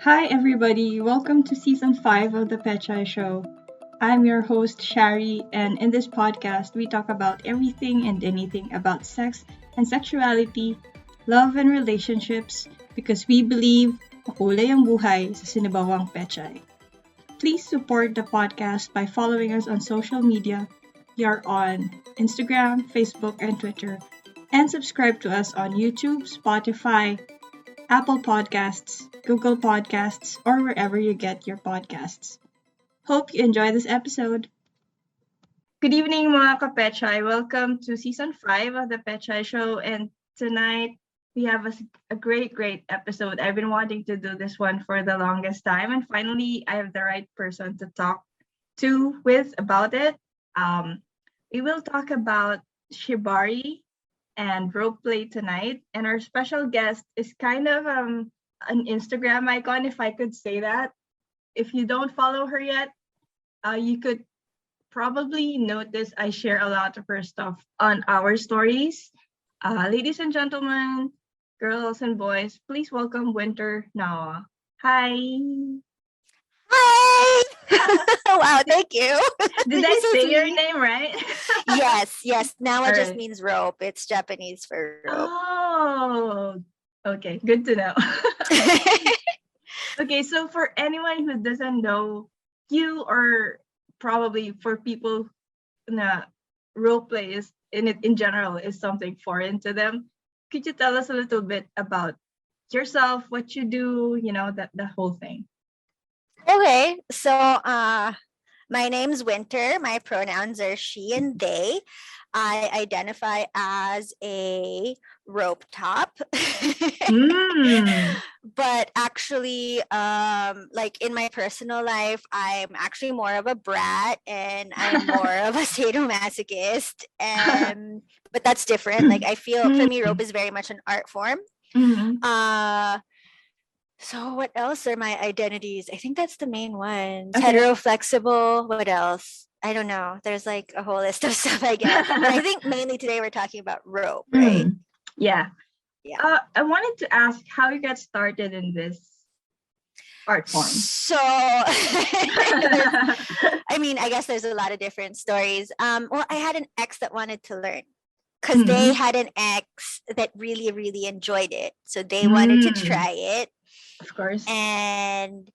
Hi, everybody. Welcome to season 5 of the Pechay Show. I'm your host, Shari, and in this podcast, we talk about everything and anything about sex and sexuality, love and relationships, because we believe makulay ang buhay sa sinabawang Pechay. Please support the podcast by following us on social media. We are on Instagram, Facebook, and Twitter, and subscribe to us on YouTube, Spotify, Apple Podcasts, Google Podcasts, or wherever you get your podcasts. Hope you enjoy this episode. Good evening, mga Kapechay. Welcome to season 5 of the Pechay Show. And tonight, we have a great episode. I've been wanting to do this one for the longest time. And finally, I have the right person to talk with about it. We will talk about Shibari and role play tonight, and our special guest is kind of an Instagram icon, if I could say that. If you don't follow her yet, you could probably notice I share a lot of her stuff on our stories. Ladies and gentlemen, girls and boys, please welcome Winter Nawa. Hi. Hi. Wow, thank you. Did I say your name right? Yes. Nawa All just right. means rope. It's Japanese for rope. Oh, okay. Good to know. Okay, so for anyone who doesn't know you, or probably for people na role play is in general is something foreign to them, could you tell us a little bit about yourself, what you do, the whole thing? Okay, so my name's Winter. My pronouns are she and they. I identify as a rope top. But actually, like in my personal life, I'm actually more of a brat and I'm more of a sadomasochist. But that's different. Like I feel for me, rope is very much an art form. So what else are my identities? I think that's the main ones. Okay. Heteroflexible. What else? I don't know. There's like a whole list of stuff, I guess. But I think mainly today we're talking about rope, right? Yeah. Yeah. I wanted to ask how you got started in this art form. So, I mean, I guess there's a lot of different stories. Well, I had an ex that wanted to learn because they had an ex that really, really enjoyed it. So they wanted to try it. Of course. And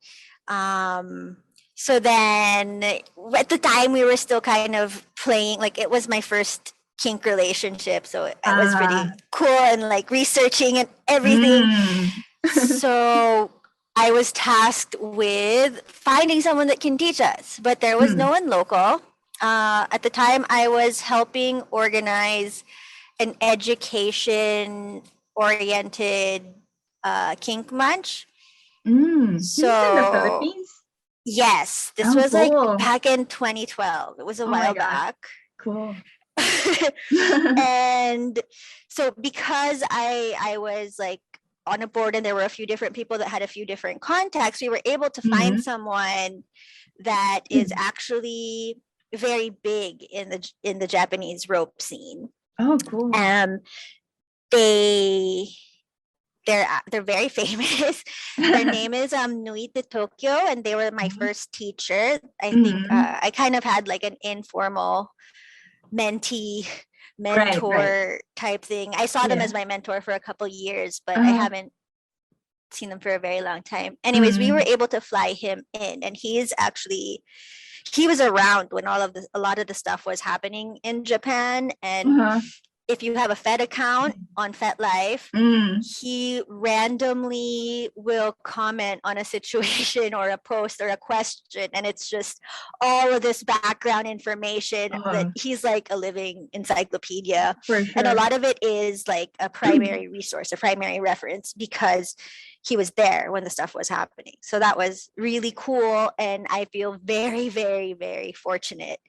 so then at the time we were still kind of playing, like it was my first kink relationship, so it was pretty cool and like researching and everything. So I was tasked with finding someone that can teach us, but there was no one local. At the time I was helping organize an education oriented kink munch. So in the Philippines? Yes, this was cool. Like back in 2012. It was a while back. Cool. And so because I was like on a board and there were a few different people that had a few different contacts, we were able to find someone that is actually very big in the Japanese rope scene. Oh, cool. They're very famous. Their name is Nuite Tokyo, and they were my first teacher. I think I kind of had like an informal mentee mentor type thing. I saw them as my mentor for a couple years, but I haven't seen them for a very long time. Anyways, we were able to fly him in, and he was around when a lot of the stuff was happening in Japan. And if you have a Fed account on FetLife, he randomly will comment on a situation or a post or a question, and it's just all of this background information that he's like a living encyclopedia. For sure. And a lot of it is like a primary resource, a primary reference, because he was there when the stuff was happening. So that was really cool, and I feel very, very, very fortunate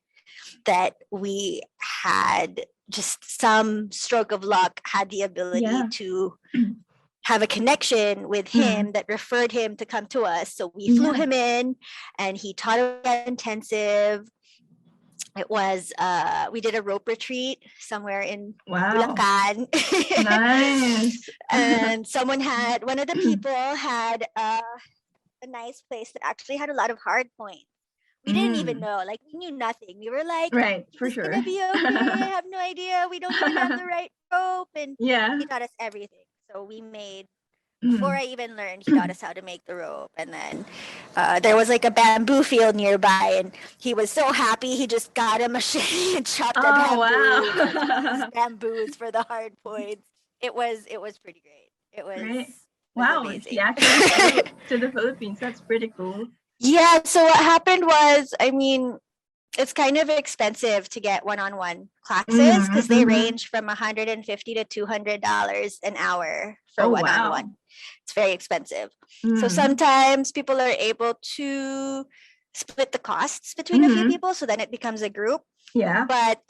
that we had just some stroke of luck, had the ability to have a connection with him that referred him to come to us. So we flew him in, and he taught us intensive. It was we did a rope retreat somewhere in Bulacan. Nice. And one of the people had a nice place that actually had a lot of hard points. We didn't even know, like we knew nothing. We were like, Right, is for this sure. gonna be okay? I have no idea. We don't even have the right rope. And Yeah. he taught us everything. So we made, before Mm. I even learned, he taught us how to make the rope. And then there was like a bamboo field nearby, and he was so happy. He just got a machete and chopped the Oh, bamboos and wow. used bamboos for the hard points. It was pretty great. Right. It was Wow, he amazing. actually flew to the Philippines. That's pretty cool. Yeah, so what happened was, I mean, it's kind of expensive to get one-on-one classes Mm-hmm, because they mm-hmm. range from $150 to $200 an hour for Oh, one-on-one. wow. It's very expensive. So Mm. sometimes people are able to split the costs between a few Mhm. people, so then it becomes a group. Yeah. But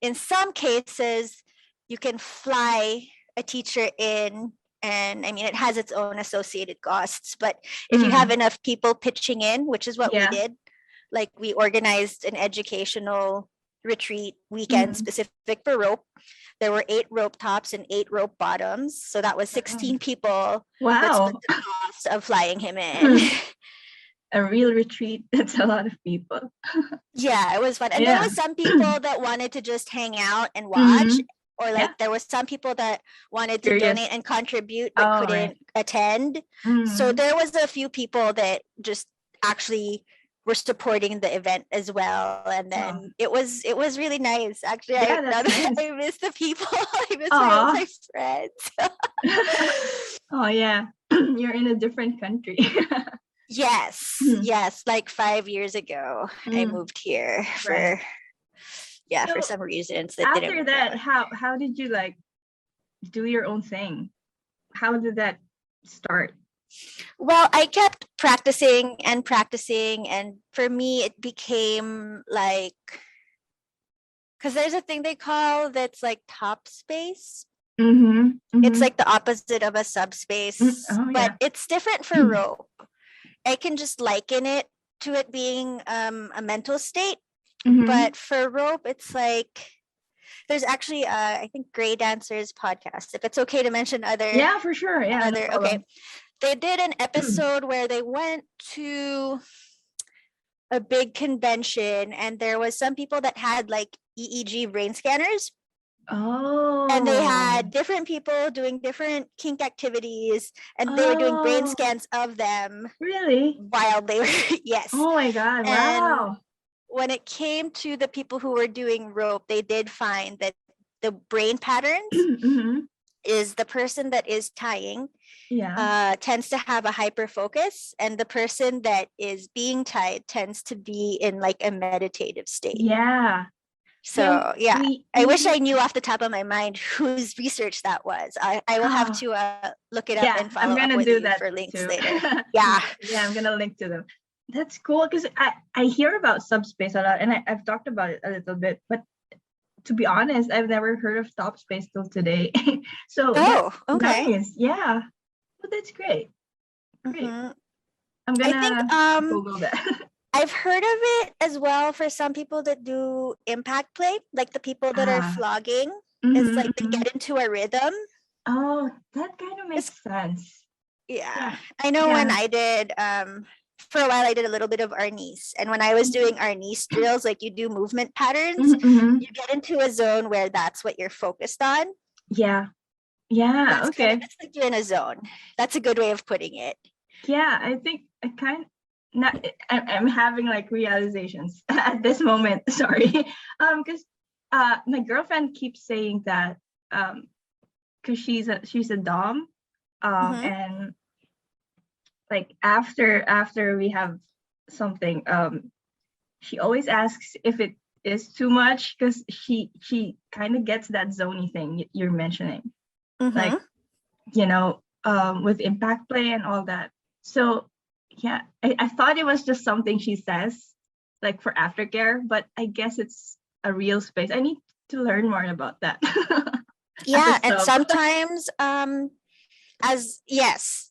in some cases, you can fly a teacher in, and I mean, it has its own associated costs. But if you have enough people pitching in, which is what we Yeah. did, like we organized an educational retreat weekend specific for rope. There were 8 rope tops and 8 rope bottoms. So that was 16 people that Wow. split the cost of flying him in. A real retreat. That's a lot of people. Yeah, it was fun. And there Yeah. was some people that wanted to just hang out and watch. Mhm. Or like Yeah. there was some people that wanted to Curious. donate and contribute but Oh, couldn't right. attend. So Mhm. there was a few people that just actually were supporting the event as well. And Oh. then it was really nice. Actually, Yeah, that's nice. I miss the people. I miss Aw. my friends. Oh, yeah. You're in a different country. Yes, yes. Like 5 years ago, I Mm. moved here Right. for So some reasons that didn't after work that, out. how did you like do your own thing? How did that start? Well, I kept practicing and practicing, and for me, it became like, because there's a thing they call that's like top space. Mm-hmm. It's Mm-hmm. like the opposite of a subspace, Oh, but yeah. it's different for rope. I can just liken it to it being a mental state, Mm-hmm. but for rope, it's like there's actually I think Gray Dancers podcast. If it's okay to mention Yeah, for sure. Yeah, no other okay, problem. they did an episode where they went to a big convention and there was some people that had like EEG brain scanners, and they Oh. had different people doing different kink activities, and they were doing brain Oh, scans of them really? while they were yes. Oh my God. And Wow. when it came to the people who were doing rope, they did find that the brain patterns Mm-hmm. is the person that is tying Yeah. tends to have a hyper focus, and the person that is being tied tends to be in like a meditative state. Yeah. Yeah. So yeah, I wish I knew off the top of my mind whose research that was. I will have Oh, to look it up yeah, and follow I'm up gonna with do you that for links too. later. Yeah. Yeah, I'm gonna link to them. That's cool because I hear about subspace a lot and I've talked about it a little bit, but to be honest, I've never heard of top space till today. So that's Oh, okay. nice. Yeah. Well, that's great. Great. Mm-hmm. I'm I think gonna Google that. I've heard of it as well for some people that do impact play, like the people that are Ah. flogging. It's Mm-hmm, like they mm-hmm. get into a rhythm. Oh, that kind of It's makes sense. yeah. Yeah. I know when Yeah. I did for a while I did a little bit of arnis. And when I was doing arnis drills, like you do movement patterns, Mm-hmm. you get into a zone where that's what you're focused on. Yeah. Yeah. That's kind of Okay. it's like you're in a zone. That's a good way of putting it. Yeah, I think I kind not I'm having like realizations at this moment. Sorry. Because my girlfriend keeps saying that because she's a dom Mm-hmm. and like after we have something she always asks if it is too much because she kind of gets that zony thing you're mentioning, Mm-hmm. like with impact play and all that. So yeah, I thought it was just something she says like for aftercare, but I guess it's a real space. I need to learn more about that. As a Yeah, and sub. sometimes as yes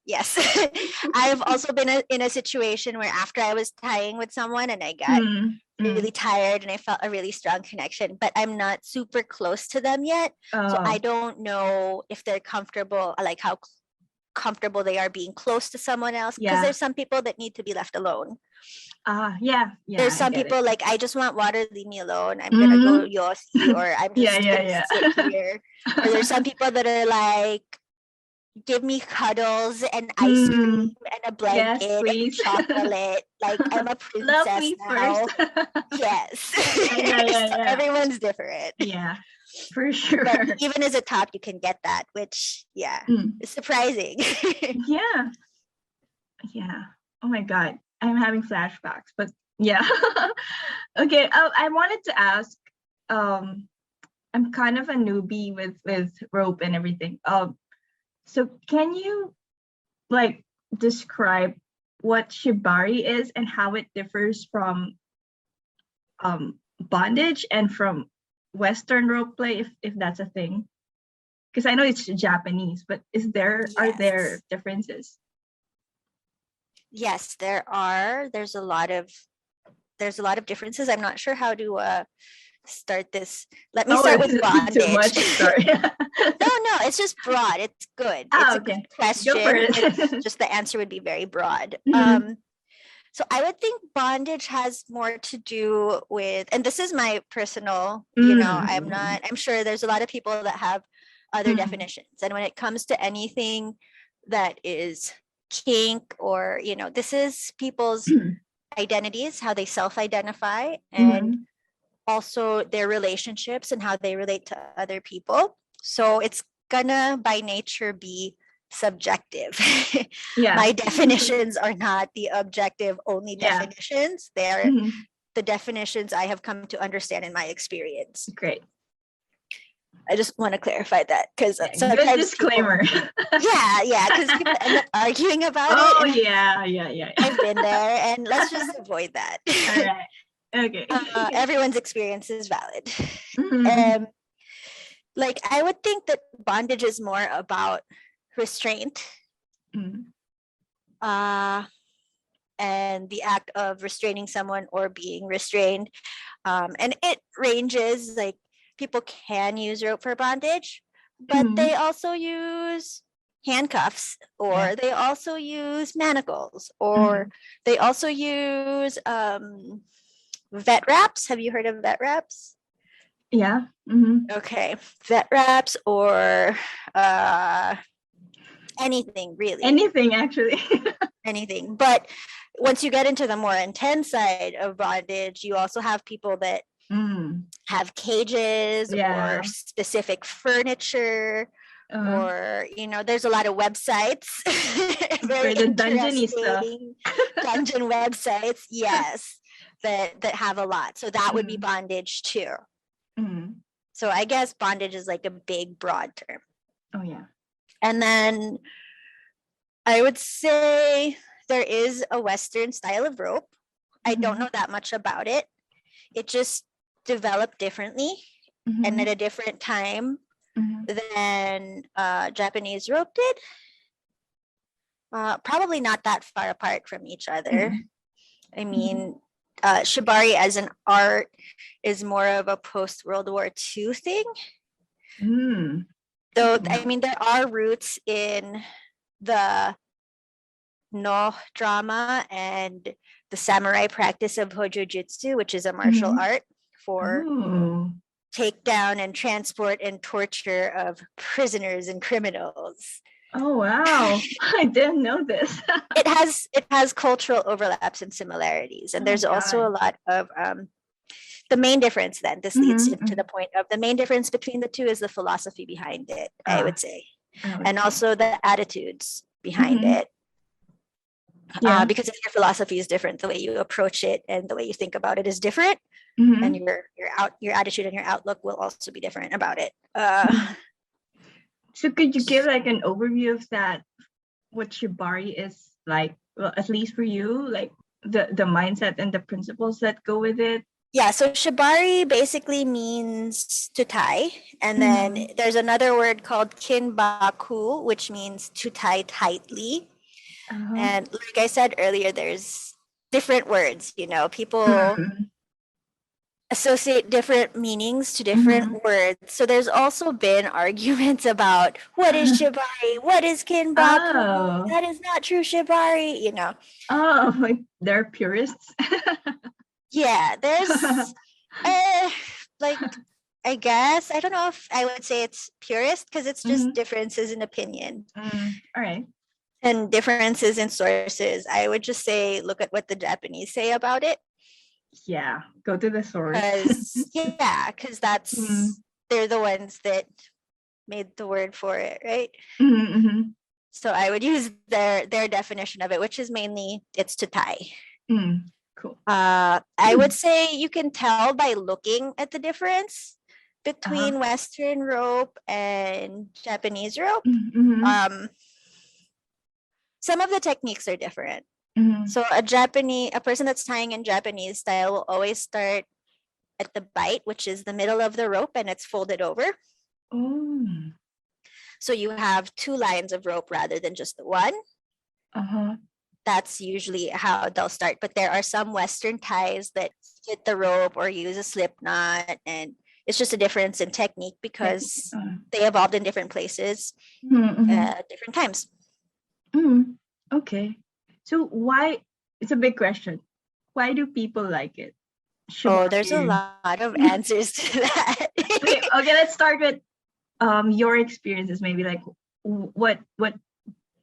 I've also been in a situation where after I was tying with someone and I got really tired and I felt a really strong connection, but I'm not super close to them yet, so I Oh. don't know if they're comfortable, like how comfortable they are being close to someone else. Because Yeah. there's some people that need to be left alone. Yeah. There's I some get it. people like, I just want water, leave me alone. I'm gonna go yossi, or I'm just gonna Yeah. sit here. Or there's some people that are like, give me cuddles and ice cream and a blanket and chocolate. Like, I'm a Love princess me now. first. Yes. Yeah. So everyone's different. Yeah, for sure. But even as a top, you can get that, which is surprising. Yeah. Oh my God, I'm having flashbacks, but yeah. Okay, I wanted to ask, I'm kind of a newbie with rope and everything. So can you like describe what shibari is and how it differs from bondage and from Western rope play, if that's a thing? Because I know it's Japanese, but are there differences? Yes, there are. There's a lot of differences. I'm not sure how to start this. Let me start with bondage. Too much. Sorry. No, it's just broad. It's good. It's a good question. Go for it. It's just the answer would be very broad. So I would think bondage has more to do with, and this is my personal, I'm sure there's a lot of people that have other definitions. And when it comes to anything that is kink, or, this is people's identities, how they self-identify, and also their relationships and how they relate to other people. So it's gonna by nature be subjective. My definitions are not the objective only definitions. They're the definitions I have come to understand in my experience. Great. I just want to clarify that, because sometimes good disclaimer. Because people end up arguing about it. Oh yeah. I've been there, and let's just avoid that. All right. Okay. Everyone's experience is valid. Like, I would think that bondage is more about restraint, and the act of restraining someone or being restrained. And it ranges, like, people can use rope for bondage, but they also use handcuffs, or they also use manacles, or they also use vet wraps. Have you heard of vet wraps? Yeah. Okay, vet wraps, or anything really. Anything, actually. Anything. But once you get into the more intense side of bondage, you also have people that have cages or specific furniture, or there's a lot of websites. Very the dungeony stuff. Dungeon websites, yes, that have a lot. So that would be bondage too. So I guess bondage is like a big, broad term. Oh yeah. And then I would say there is a Western style of rope. I don't know that much about it. It just developed differently and at a different time than Japanese rope did. Probably not that far apart from each other. I mean, shibari as an art is more of a post-World War II thing. Though, I mean, there are roots in the no drama and the samurai practice of hojujutsu, which is a martial art for takedown and transport and torture of prisoners and criminals. Oh wow, I didn't know this. It has cultural overlaps and similarities, and there's also a lot of the main difference. Then this leads to the point of the main difference between the two is the philosophy behind it, I would say, and also the attitudes behind it. Because if your philosophy is different, the way you approach it and the way you think about it is different, and your attitude and your outlook will also be different about it. So could you give like an overview of that, what shibari is like, well, at least for you, like the mindset and the principles that go with it? Yeah, so shibari basically means to tie, and then there's another word called kinbaku, which means to tie tightly. And like I said earlier, there's different words, people associate different meanings to different words. So there's also been arguments about what is shibari, what is kinbaku, Oh. that is not true shibari, you know. Oh, like they're purists. Yeah, there's like, I guess I don't know if I would say it's purist, because it's just differences in opinion. All right. And differences in sources. I would just say look at what the Japanese say about it. Yeah, go to the source. Because that's they're the ones that made the word for it, right? So I would use their definition of it, which is mainly it's to tie. Cool. I would say you can tell by looking at the difference between Western rope and Japanese rope. Some of the techniques are different. So a person that's tying in Japanese style will always start at the bite, which is the middle of the rope, and it's folded over. So you have two lines of rope rather than just the one. That's usually how they'll start. But there are some Western ties that split the rope or use a slip knot, and it's just a difference in technique because they evolved in different places at different times. Okay. So why, it's a big question. Why do people like it? Oh, there's a lot of answers to that. okay, let's start with your experiences, maybe like what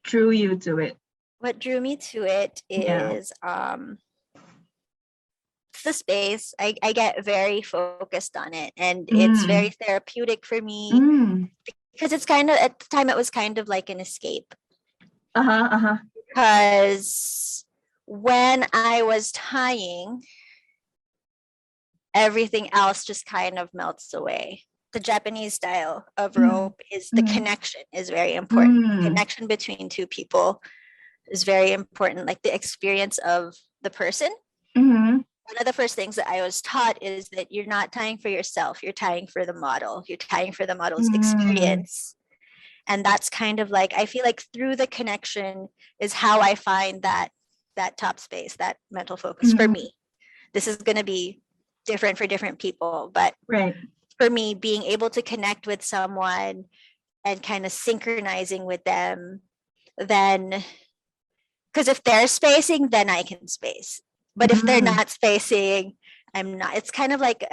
drew you to it? What drew me to it is the space. I get very focused on it, and it's very therapeutic for me because it's kind of, at the time, it was kind of like an escape. Because when I was tying, everything else just kind of melts away. The Japanese style of rope is the connection is very important. Connection between two people is very important, like the experience of the person. One of the first things that I was taught is that you're not tying for yourself, you're tying for the model. You're tying for the model's experience. And that's kind of like, I feel like through the connection is how I find that top space, that mental focus for me. This is going to be different for different people, but for me, being able to connect with someone and kind of synchronizing with them, then, because if they're spacing, then I can space. But if they're not spacing, I'm not. It's kind of like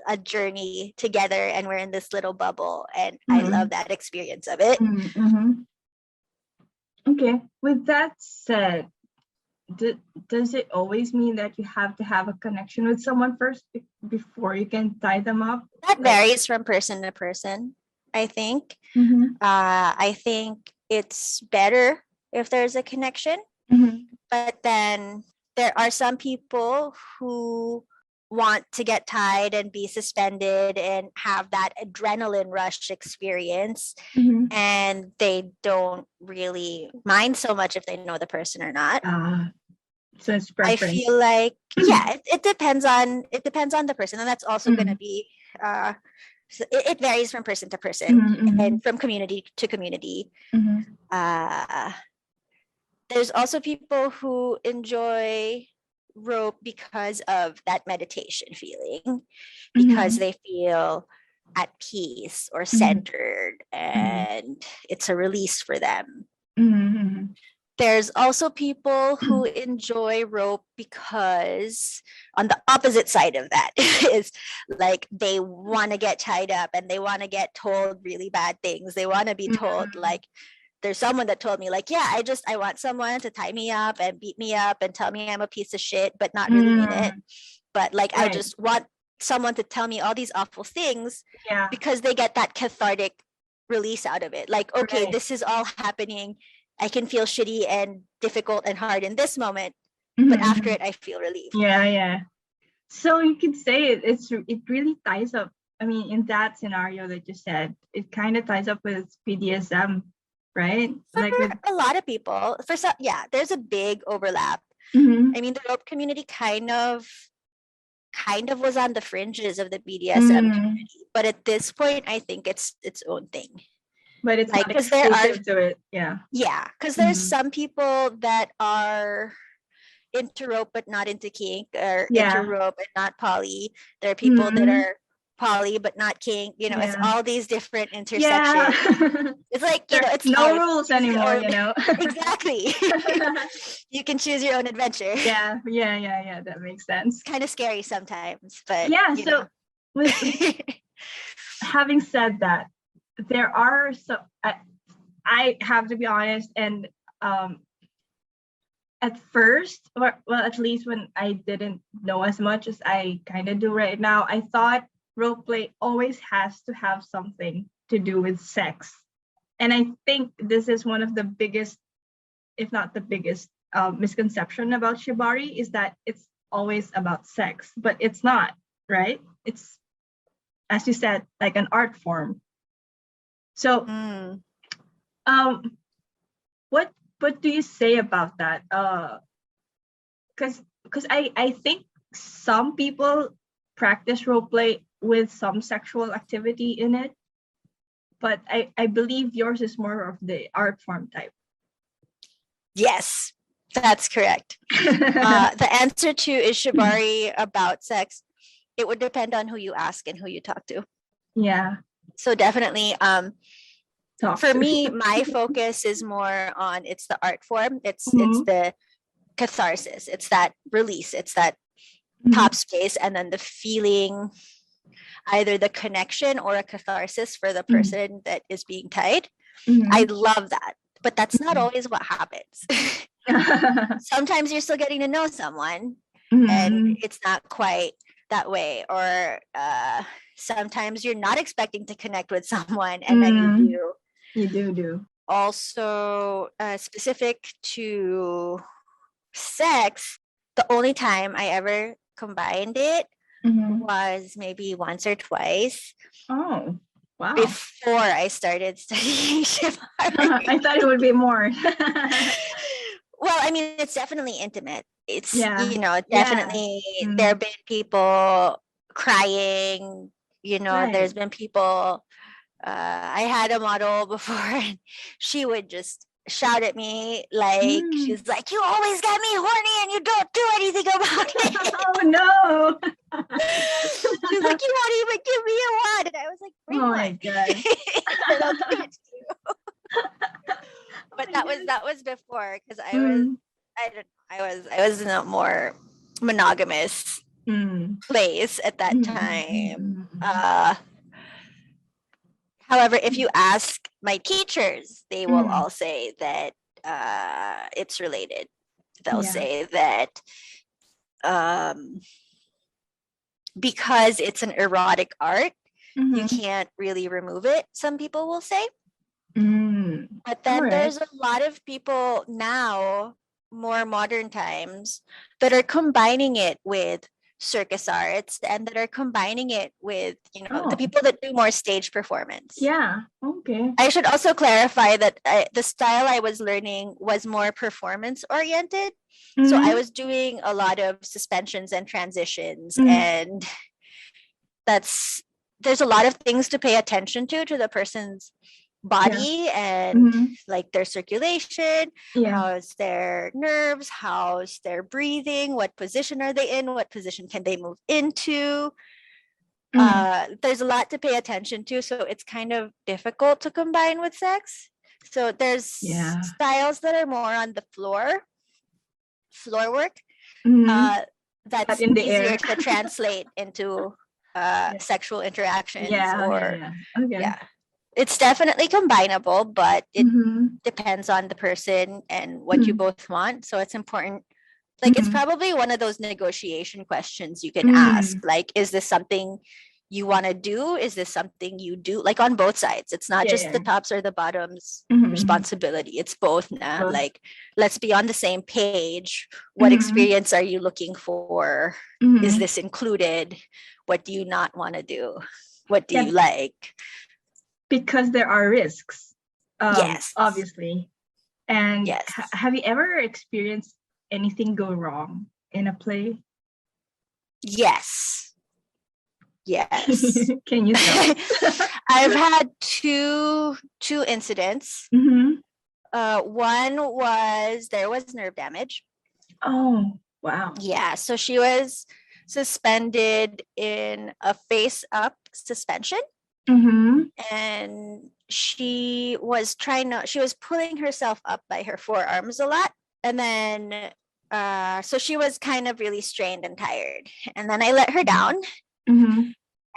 a journey together, and we're in this little bubble, and I love that experience of it. Okay. With that said, does it always mean that you have to have a connection with someone first before you can tie them up? That varies from person to person, I think. I think it's better if there's a connection. But then there are some people who want to get tied and be suspended and have that adrenaline rush experience, and they don't really mind so much if they know the person or not. So it's preference. I feel like it depends on the person, and that's also going to be it varies from person to person and from community to community. There's also people who enjoy rope because of that meditation feeling, because they feel at peace or centered, and it's a release for them. There's also people who enjoy rope because on the opposite side of that is like they want to get tied up and they want to get told really bad things. They want to be told, like, there's someone that told me, like, I want someone to tie me up and beat me up and tell me I'm a piece of shit, but not really mean it. But like, I just want someone to tell me all these awful things because they get that cathartic release out of it. Like, okay, this is all happening. I can feel shitty and difficult and hard in this moment, but after it, I feel relieved. So you could say it really ties up. I mean, in that scenario that you said, it kind of ties up with BDSM, right? For like a lot of people, there's a big overlap. I mean, the rope community kind of was on the fringes of the BDSM community, but at this point, I think it's its own thing. But it's like, not exclusive to it. Because there's some people that are into rope but not into kink, or into Yeah. rope and not poly. There are people that Mhm. are poly but not kink. You know, it's Yeah. all these different Yeah. intersections. It's like, you know, There it's no life. rules Choose your anymore, own. you know. Exactly. You can choose your own adventure. Yeah, yeah, yeah, yeah. That makes sense. Kind of scary sometimes, but Yeah. you know. So, with having said that, there are some. I have to be honest, and um, at first, or well, at least when I didn't know as much as I kind of do right now, I thought role play always has to have something to do with sex, and I think this is one of the biggest, if not the biggest, misconception about shibari is that it's always about sex, but it's not, right? It's, as you said, like an art form. So, Mm. um, what do you say about that? Because I think some people practice role play with some sexual activity in it, but I believe yours is more of the art form type. Yes, that's correct. The answer to is shibari about sex? It would depend on who you ask and who you talk to. Yeah. So definitely, Talk for to. me, my focus is more on it's the art form. It's Mhm. the catharsis. It's that release. It's that Mhm. top space, and then the feeling, either the connection or a catharsis for the Mhm. person that is being tied. Mhm. I love that, but that's not Mhm. always what happens. Sometimes you're still getting to know someone, and Mhm. it's not quite that way, or sometimes you're not expecting to connect with someone, and then you Mhm. do. You do. Also, specific to sex, the only time I ever combined it Mhm. was maybe once or twice Oh, wow. before I started studying shibari. I thought it would be more. Well, I mean, it's definitely intimate. It's, Yeah. you know, Yeah. definitely Mm. there have been people crying, you know, Right. there's been people, I had a model before and she would just shout at me like, Mm. she's like, you always get me horny and you don't do anything about it. Oh no. She's like, you won't even give me a wand. And I was like, bring Oh one. my god. And I'll give it to you. But that was before, because I was, I don't know, I was in a more monogamous place at that time. However, if you ask my teachers, they will all say that it's related. They'll say that because it's an erotic art, you can't really remove it, some people will say. But then there's a lot of people now, more modern times, that are combining it with circus arts, and that are combining it with, you know, the people that do more stage performance. Yeah. Okay. I should also clarify that the style I was learning was more performance oriented. So I was doing a lot of suspensions and transitions, and there's a lot of things to pay attention to the person's body and like their circulation, how's their nerves, how's their breathing, what position are they in, what position can they move into. There's a lot to pay attention to, so it's kind of difficult to combine with sex. So there's styles that are more on the floor work, that's in the easier air. to translate into sexual interactions. Okay. It's definitely combinable, but it depends on the person and what you both want. So it's important. Like, it's probably one of those negotiation questions you can ask. Like, is this something you want to do? Is this something you do? Like, on both sides. It's not just the tops or the bottoms responsibility. It's both. Like, let's be on the same page. What experience are you looking for? Is this included? What do you not want to do? What do you like? Because there are risks. Yes. Obviously. And yes. Have you ever experienced anything go wrong in a play? Yes. Yes. Can you tell? I've had two incidents. One was there was nerve damage. Oh. Wow. Yeah, so she was suspended in a face-up suspension, and she was pulling herself up by her forearms a lot, and then so she was kind of really strained and tired, and then I let her down,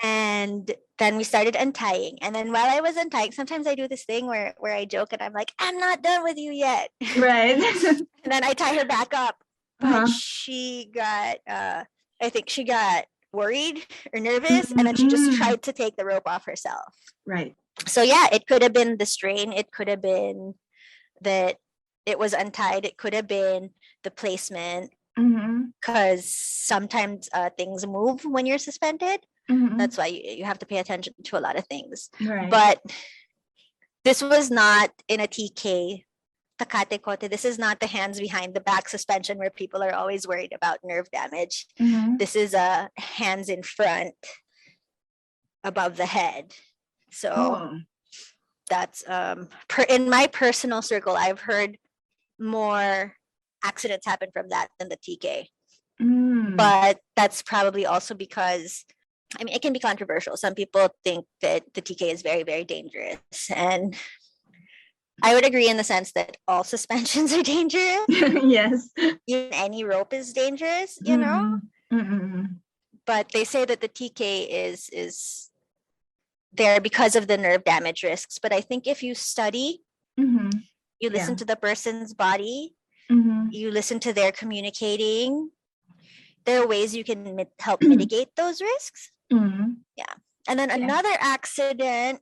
and then we started untying, and then while I was untying, sometimes I do this thing where I joke and I'm like, I'm not done with you yet, Right. and then I tie her back up, but she got I think she got worried or nervous, and then she just tried to take the rope off herself. Right. So yeah, it could have been the strain, it could have been that it was untied, it could have been the placement, because sometimes things move when you're suspended. That's why you have to pay attention to a lot of things. Right. But this was not in a TK takate kote. This is not the hands behind the back suspension where people are always worried about nerve damage. This is a hands in front above the head. So that's in my personal circle, I've heard more accidents happen from that than the TK. But that's probably also because, I mean, it can be controversial. Some people think that the TK is very, very dangerous. And I would agree in the sense that all suspensions are dangerous. Yes. Even any rope is dangerous, you know? But they say that the TK is there because of the nerve damage risks. But I think if you study, you listen to the person's body, you listen to their communicating, there are ways you can help mitigate those risks. Yeah. And then another accident,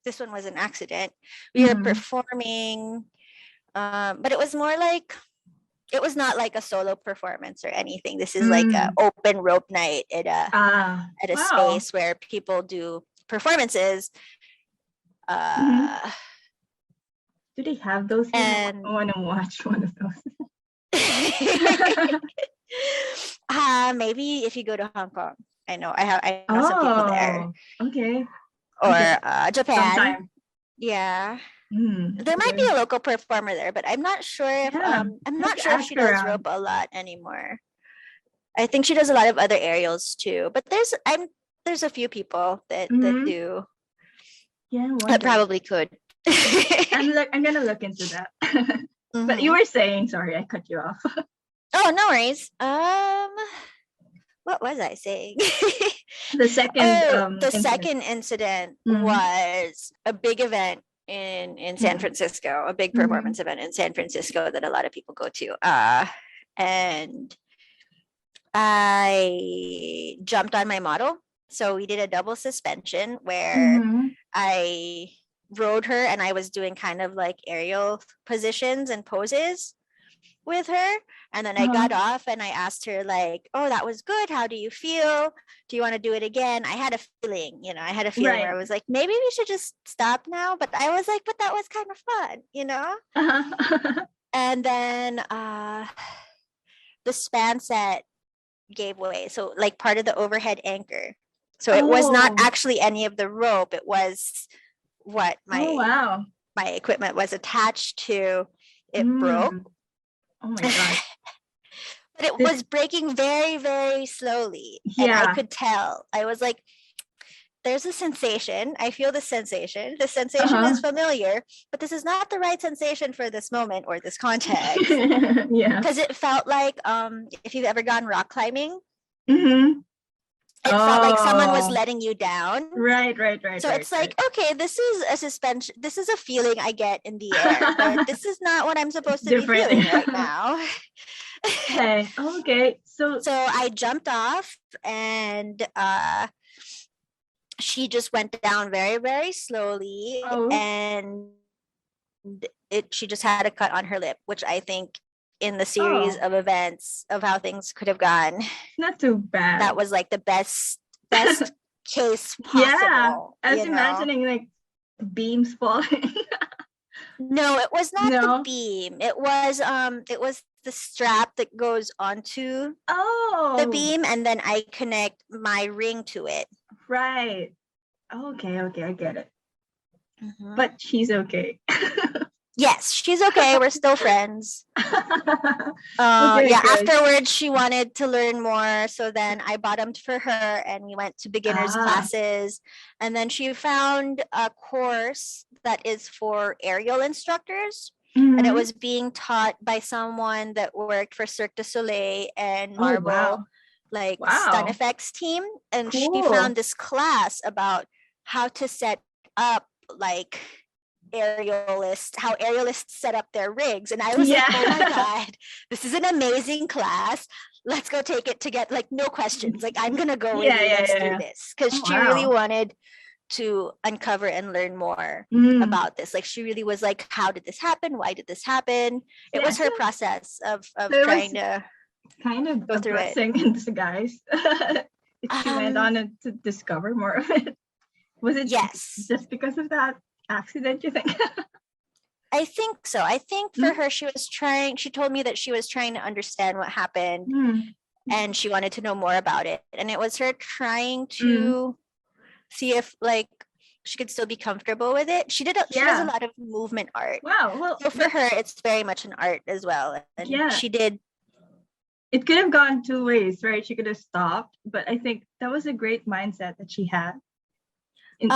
this one was an accident. We were performing, but it was more like, it was not like a solo performance or anything. This is like an open rope night at a space where people do performances. Do they have those? And I want to watch one of those. Maybe if you go to Hong Kong. I know some people there. Okay. Or Japan. Sometime. Yeah. There might be a local performer there, but I'm not sure if if she does rope a lot anymore. I think she does a lot of other aerials too. But there's a few people that do. Yeah, that probably could. I'm gonna look into that. But you were saying, sorry, I cut you off. Oh, no worries. What was I saying? The second second incident was a big event in San Francisco, a big performance event in San Francisco that a lot of people go to. And I jumped on my model. So we did a double suspension where I rode her and I was doing kind of like aerial positions and poses with her, and then I got off and I asked her like, oh, that was good, how do you feel, do you want to do it again? I had a feeling where I was like, maybe we should just stop now, but I was like, but that was kind of fun, you know. And then the span set gave way, so like part of the overhead anchor, so it was not actually any of the rope, it was what my equipment was attached to. It broke. Oh my god. But it was breaking very, very slowly. And I could tell. I was like, there's a sensation. I feel the sensation. The sensation is familiar, but this is not the right sensation for this moment or this context. Because it felt like if you've ever gone rock climbing, it felt like someone was letting you down. Right. So it's like, okay, this is a suspension. This is a feeling I get in the air, but this is not what I'm supposed to be feeling right now. Okay. So I jumped off, and she just went down very, very slowly, and she just had a cut on her lip, which I think in the series of events of how things could have gone, not too bad. That was like the best case possible. I was imagining like beams falling. No, it was not the beam. It was the strap that goes onto the beam, and then I connect my ring to it. Right. Okay, I get it. But she's okay. Yes, she's okay. We're still friends. Okay, Yeah, good. afterwards she wanted to learn more. So then I bottomed for her and we went to beginners classes. And then she found a course that is for aerial instructors. And it was being taught by someone that worked for Cirque du Soleil and Oh, Marvel, wow. like Wow. stunt effects team. And she Cool. found this class about how to set up like how aerialists set up their rigs. And I was like, oh my God, this is an amazing class. Let's go take it to get like no questions. Like I'm gonna go with you. Let's do this. Because she really wanted to uncover and learn more about this. Like she really was like, how did this happen? Why did this happen? It was her process of so trying to kind of go a through blessing in disguise. She went on to discover more of it. Was it just because of that accident, you think? I think so. I think for her, she told me that she was trying to understand what happened and she wanted to know more about it. And it was her trying to see if like she could still be comfortable with it. She does a lot of movement art. Wow. Well, so for her, it's very much an art as well. And she did. It could have gone two ways, right? She could have stopped, but I think that was a great mindset that she had. We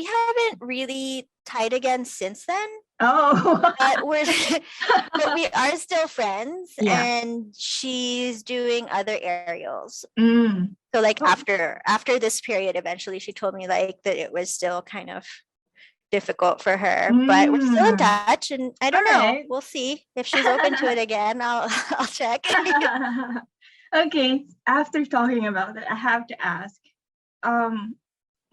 haven't really tied again since then. Oh, but we are still friends, and she's doing other aerials. So like after this period, eventually she told me like that it was still kind of difficult for her, but we're still in touch, and I don't know. We'll see if she's open to it again. I'll check. Okay, after talking about it, I have to ask,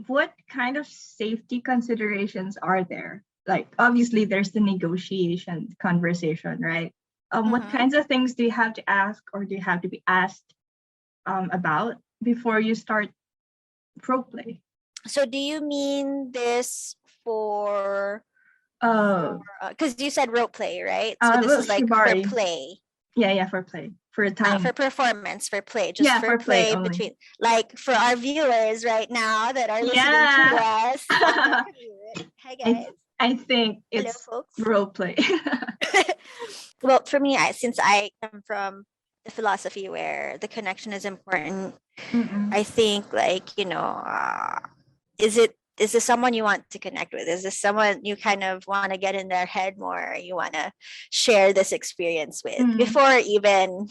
what kind of safety considerations are there? Like, obviously, there's the negotiation conversation, right? What kinds of things do you have to ask, or do you have to be asked about before you start role play? So, do you mean this for? Because you said role play, right? So this is like Shibari. For play. Yeah, for play. For a time. Not for performance, for play. Just for play between, like for our viewers right now that are listening to us. Hi guys. I think it's role play. Well, for me, since I come from the philosophy where the connection is important, I think like, is this someone you want to connect with? Is this someone you kind of want to get in their head more? You want to share this experience with before even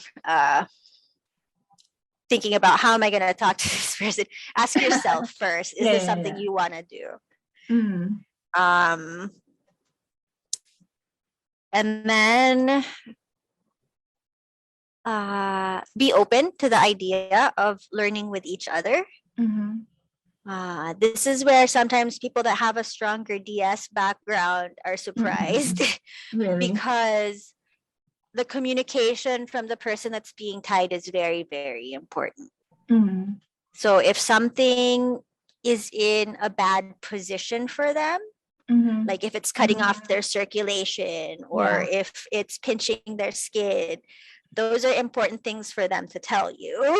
thinking about how am I going to talk to this person? Ask yourself first, is this something you want to do? And then be open to the idea of learning with each other. This is where sometimes people that have a stronger DS background are surprised because the communication from the person that's being tied is very, very important. So if something is in a bad position for them, like if it's cutting off their circulation or if it's pinching their skin, those are important things for them to tell you.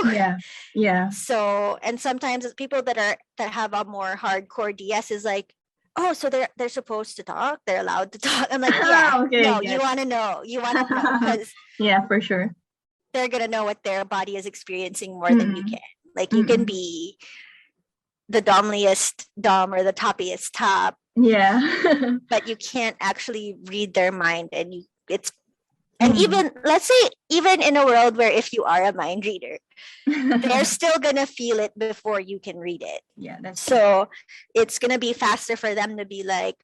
So, and sometimes it's people that have a more hardcore DS is like, oh, so they're supposed to talk, they're allowed to talk. I'm like, you want to know because for sure they're gonna know what their body is experiencing more than you can. Like you can be the domliest dom or the toppiest top, but you can't actually read their mind, and even let's say even in a world where if you are a mind reader, they're still gonna feel it before you can read it. So it's gonna be faster for them to be like,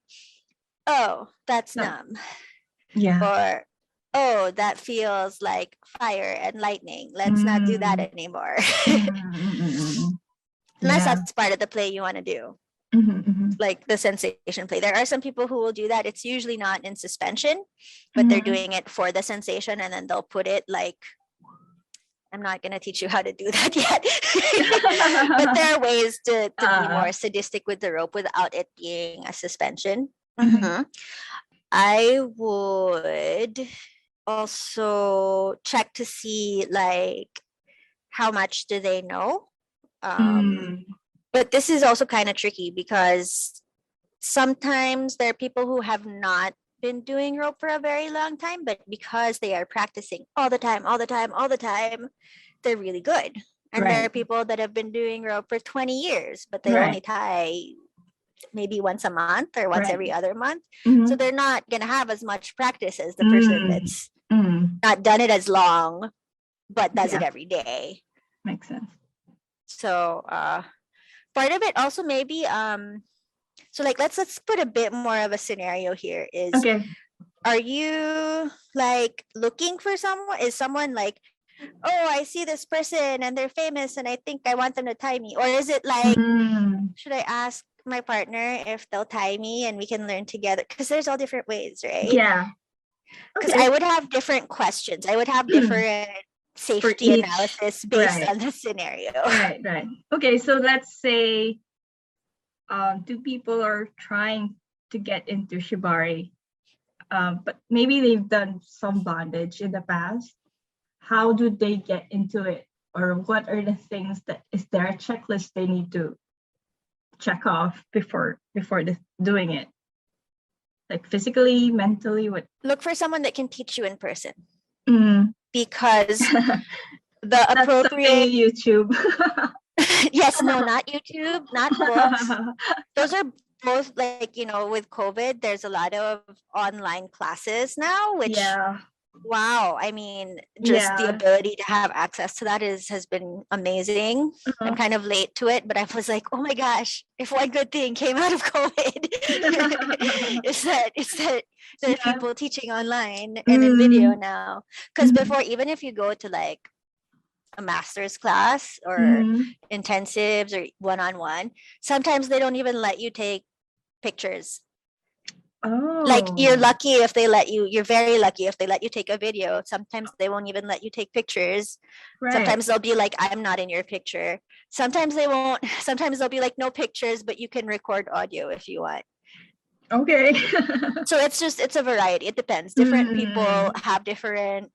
oh, that's numb, or oh, that feels like fire and lightning, let's not do that anymore. Unless that's part of the play you want to do. Like the sensation play. There are some people who will do that. It's usually not in suspension, but they're doing it for the sensation, and then they'll put it like, I'm not going to teach you how to do that yet. But there are ways to be more sadistic with the rope without it being a suspension. I would also check to see like how much do they know. But this is also kind of tricky because sometimes there are people who have not been doing rope for a very long time, but because they are practicing all the time, they're really good. And there are people that have been doing rope for 20 years, but they only tie maybe once a month or once every other month. So they're not going to have as much practice as the person that's not done it as long, but does it every day. Makes sense. So part of it also maybe, so like, let's put a bit more of a scenario here is, are you like looking for someone? Is someone like, oh, I see this person and they're famous and I think I want them to tie me? Or is it like, should I ask my partner if they'll tie me and we can learn together? Because there's all different ways, right? Yeah. Because I would have different questions. I would have different safety analysis based on the scenario. Right. Okay, so let's say two people are trying to get into Shibari, but maybe they've done some bondage in the past. How do they get into it? Or what are the things that, is there a checklist they need to check off before doing it? Like physically, mentally, what? Look for someone that can teach you in person. Because the appropriate YouTube. Yes, no, not YouTube, not books. Those are both like, with COVID, there's a lot of online classes now, which wow, I mean, just the ability to have access to that has been amazing. I'm kind of late to it, but I was like, oh my gosh, if one good thing came out of COVID, it's that there are people teaching online and in video now. Because before, even if you go to like a master's class or intensives or one-on-one, sometimes they don't even let you take pictures. Like you're lucky if they let you, you're very lucky if they let you take a video. Sometimes they won't even let you take pictures. Sometimes they'll be like, I'm not in your picture. Sometimes they won't. Sometimes they'll be like, no pictures, but you can record audio if you want. Okay. So it's a variety. It depends. Different people have different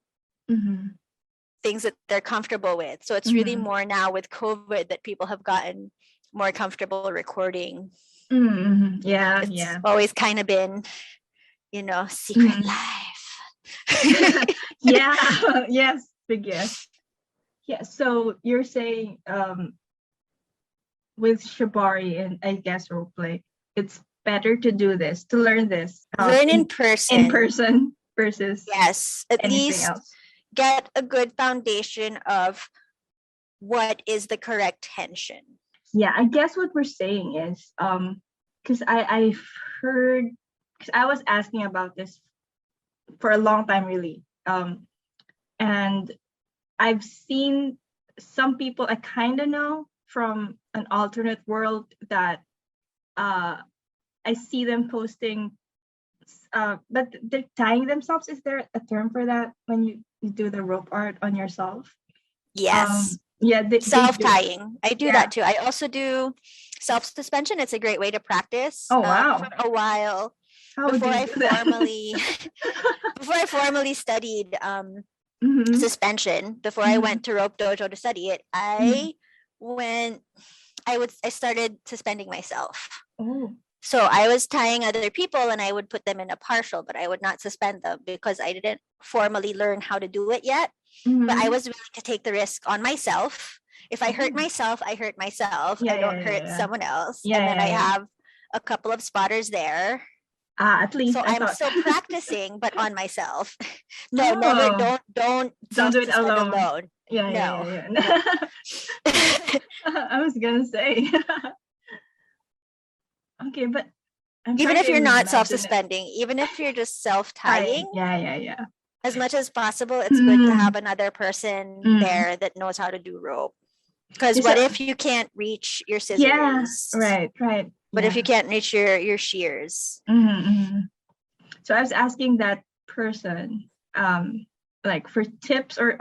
things that they're comfortable with. So it's really more now with COVID that people have gotten more comfortable recording. It's always kind of been, secret life. Yes, big yes. Yeah, so you're saying with Shibari and I guess role play, it's better to do this, to learn this. Learn in person. In person versus at least else. Get a good foundation of what is the correct tension. Yeah, I guess what we're saying is, because I've heard, because I was asking about this for a long time, really, and I've seen some people I kind of know from an alternate world that I see them posting, but they're tying themselves. Is there a term for that when you do the rope art on yourself? Yes. Self-tying. I do that too. I also do self-suspension. It's a great way to practice. Oh, wow. For a while. Before I formally studied suspension, before I went to rope dojo to study it, I started suspending myself. So I was tying other people and I would put them in a partial, but I would not suspend them because I didn't formally learn how to do it yet. But I was willing to take the risk on myself. If I hurt myself, I hurt myself. I don't hurt someone else. And then I have a couple of spotters there. At least. So I'm still practicing, but on myself. Never. Don't do it alone. No. Yeah. I was gonna say. Okay, but even if you're not self-suspending, even if you're just self-tying, as much as possible, it's good to have another person there that knows how to do rope. Because what if you can't reach your scissors? Yeah, right. What if you can't reach your shears? So I was asking that person, like for tips or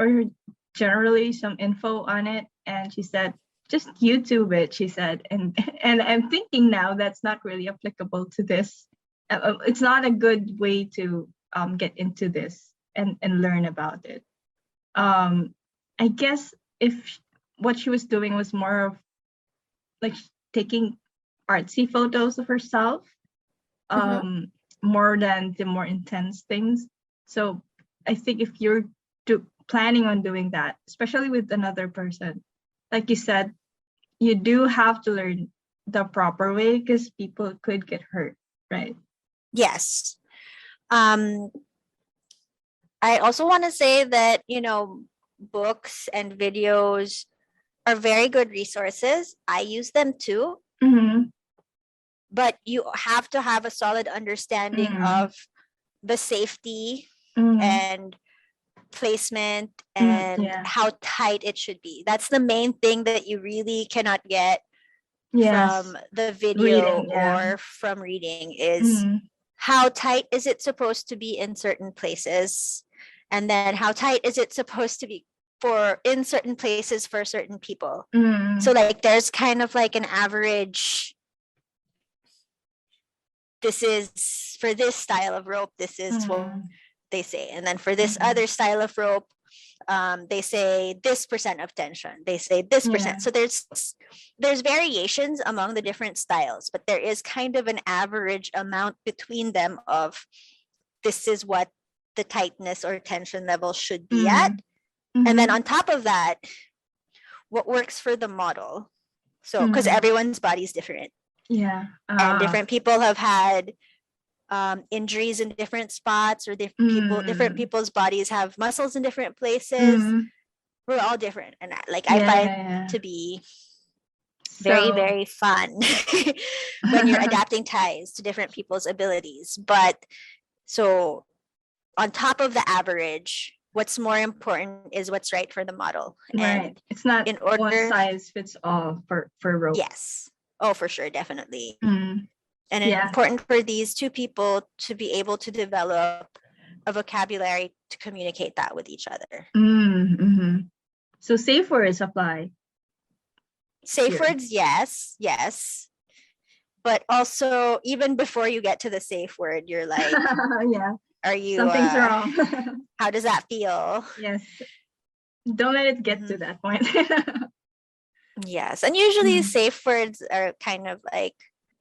generally some info on it, and she said, just YouTube it, she said. And I'm thinking now that's not really applicable to this. It's not a good way to get into this and learn about it. I guess if what she was doing was more of like taking artsy photos of herself, more than the more intense things. So I think if you're planning on doing that, especially with another person, like you said, you do have to learn the proper way because people could get hurt, right? Yes. I also want to say that, books and videos are very good resources. I use them too. Mm-hmm. But you have to have a solid understanding of the safety and placement and how tight it should be. That's the main thing that you really cannot get from the video or from reading is how tight is it supposed to be in certain places, and then how tight is it supposed to be in certain places for certain people. So like there's kind of like an average, this is for this style of rope, this is what they say, and then for this other style of rope, they say this percent of tension, they say this percent. So there's variations among the different styles, but there is kind of an average amount between them of this is what the tightness or tension level should be at. And then on top of that, what works for the model. So because everyone's body is different. And different people have had injuries in different spots, or different people's bodies have muscles in different places. We're all different, and I find to be very, very fun when you're adapting ties to different people's abilities. But so on top of the average, what's more important is what's right for the model. Right. And it's not one size fits all for rope. Yes. Oh, for sure, definitely. And it's important for these two people to be able to develop a vocabulary to communicate that with each other. So safe words apply. Safe words, yes. But also, even before you get to the safe word, you're like, are you? Something's wrong. How does that feel? Yes. Don't let it get to that point. Yes, and usually safe words are kind of like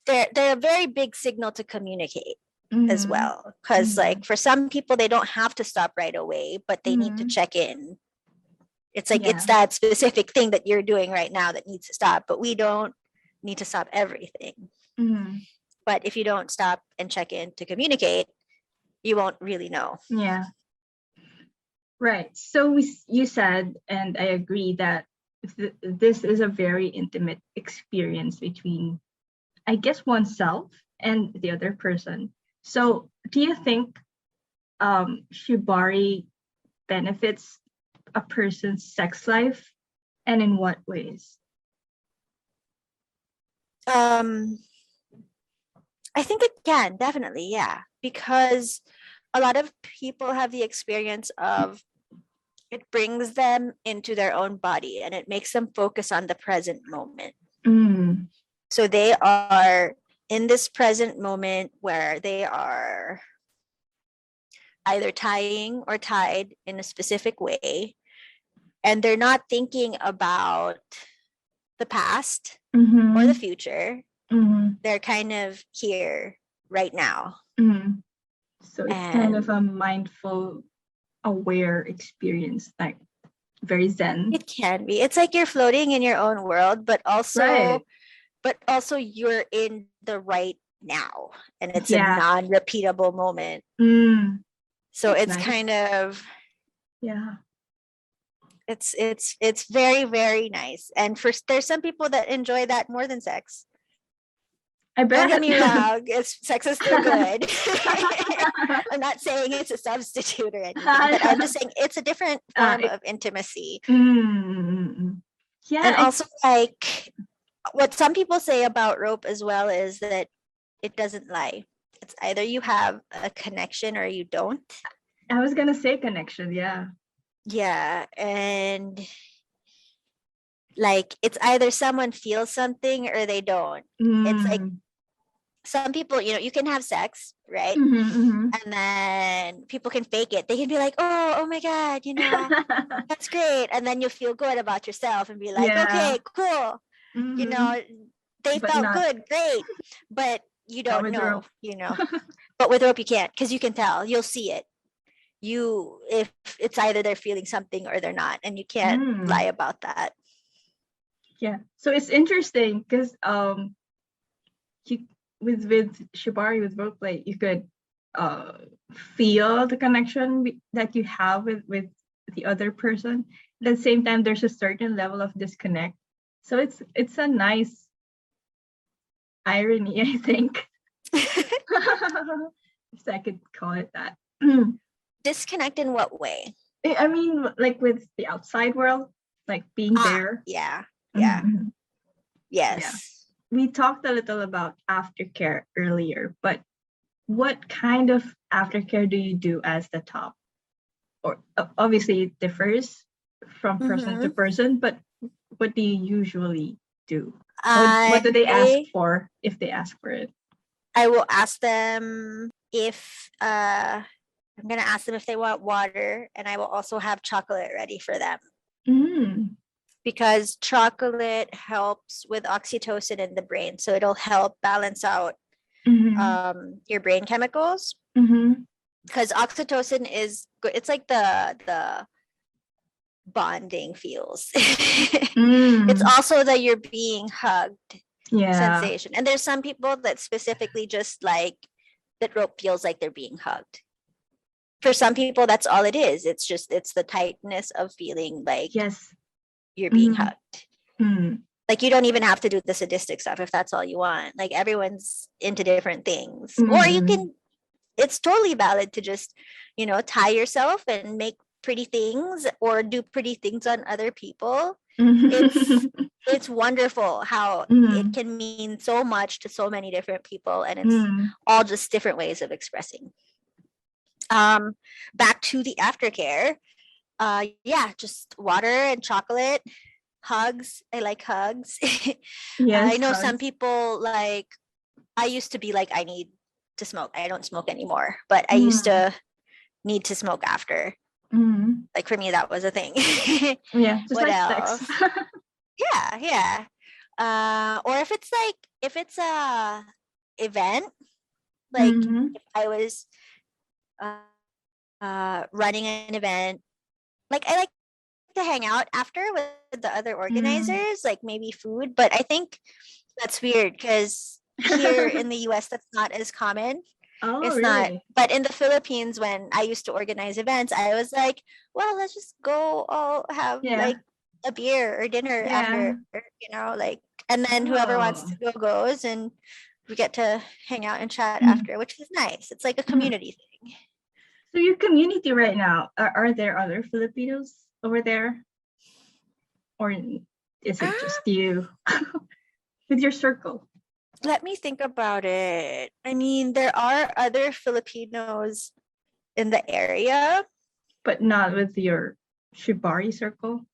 they're a very big signal to communicate as well, because like for some people they don't have to stop right away, but they need to check in. It's like it's that specific thing that you're doing right now that needs to stop, but we don't need to stop everything. But if you don't stop and check in to communicate, you won't really know. Yeah. Right. So you said, and I agree, that this is a very intimate experience between, I guess, oneself and the other person. So do you think Shibari benefits a person's sex life, and in what ways? I think it can, definitely, yeah. Because a lot of people have the experience of it brings them into their own body and it makes them focus on the present moment. So they are in this present moment where they are either tying or tied in a specific way, and they're not thinking about the past or the future. They're kind of here right now. So it's kind of a mindful, aware experience, like very zen. It can be. It's like you're floating in your own world, but also you're in the right now, and it's a non-repeatable moment. So it's nice. Kind of it's very, very nice. And there's some people that enjoy that more than sex. I bet. Don't get me wrong, sex is still good. I'm not saying it's a substitute or anything, but I'm just saying it's a different form of intimacy. And also, like, what some people say about rope as well is that it doesn't lie. It's either you have a connection or you don't. I was gonna say connection, yeah. Yeah, and like it's either someone feels something or they don't. It's like some people, you can have sex, right? And then people can fake it. They can be like, oh my God, that's great. And then you feel good about yourself and be like, okay, cool. They felt good, great. But you Not don't with know, rope. but with rope you can't, because you can tell, you'll see it. If it's either they're feeling something or they're not, and you can't lie about that. Yeah. So it's interesting because you with shibari, with rope play, you could feel the connection that you have with the other person. At the same time, there's a certain level of disconnect. So it's a nice irony, I think. If I could call it that. Disconnect in what way? I mean, like with the outside world, like being there. Yeah. Mhm. Yes. Yeah. We talked a little about aftercare earlier, but what kind of aftercare do you do as the top? Or obviously it differs from person to person, but what do you usually do? What do they ask for if they ask for it? I will ask them if I'm gonna ask them if they want water, and I will also have chocolate ready for them. Because chocolate helps with oxytocin in the brain, so it'll help balance out your brain chemicals. Because oxytocin it's like the bonding feels. It's also that you're being hugged sensation, and there's some people that specifically just like that rope feels like they're being hugged. For some people, that's all it is. It's the tightness of feeling like you're being hugged. Like you don't even have to do the sadistic stuff if that's all you want. Like everyone's into different things. Or you can, it's totally valid to just, tie yourself and make pretty things or do pretty things on other people. It's wonderful how it can mean so much to so many different people, and it's all just different ways of expressing. Back to the aftercare. Just water and chocolate, hugs. I like hugs. I know some people like, I used to be like, I need to smoke. I don't smoke anymore, but I used to need to smoke after. Like for me, that was a thing. Just what like else? sex. Yeah. Or if it's a event, like if I was running an event, like I like to hang out after with the other organizers, like maybe food, but I think that's weird because here in the US that's not as common. It's not, but in the Philippines, when I used to organize events, I was like, well, let's just go all have like a beer or dinner after, like, and then whoever wants to go goes, and we get to hang out and chat after, which is nice. It's like a community thing. So your community right now, are there other Filipinos over there? Or is it just you with your circle? Let me think about it. I mean, there are other Filipinos in the area. But not with your Shibari circle?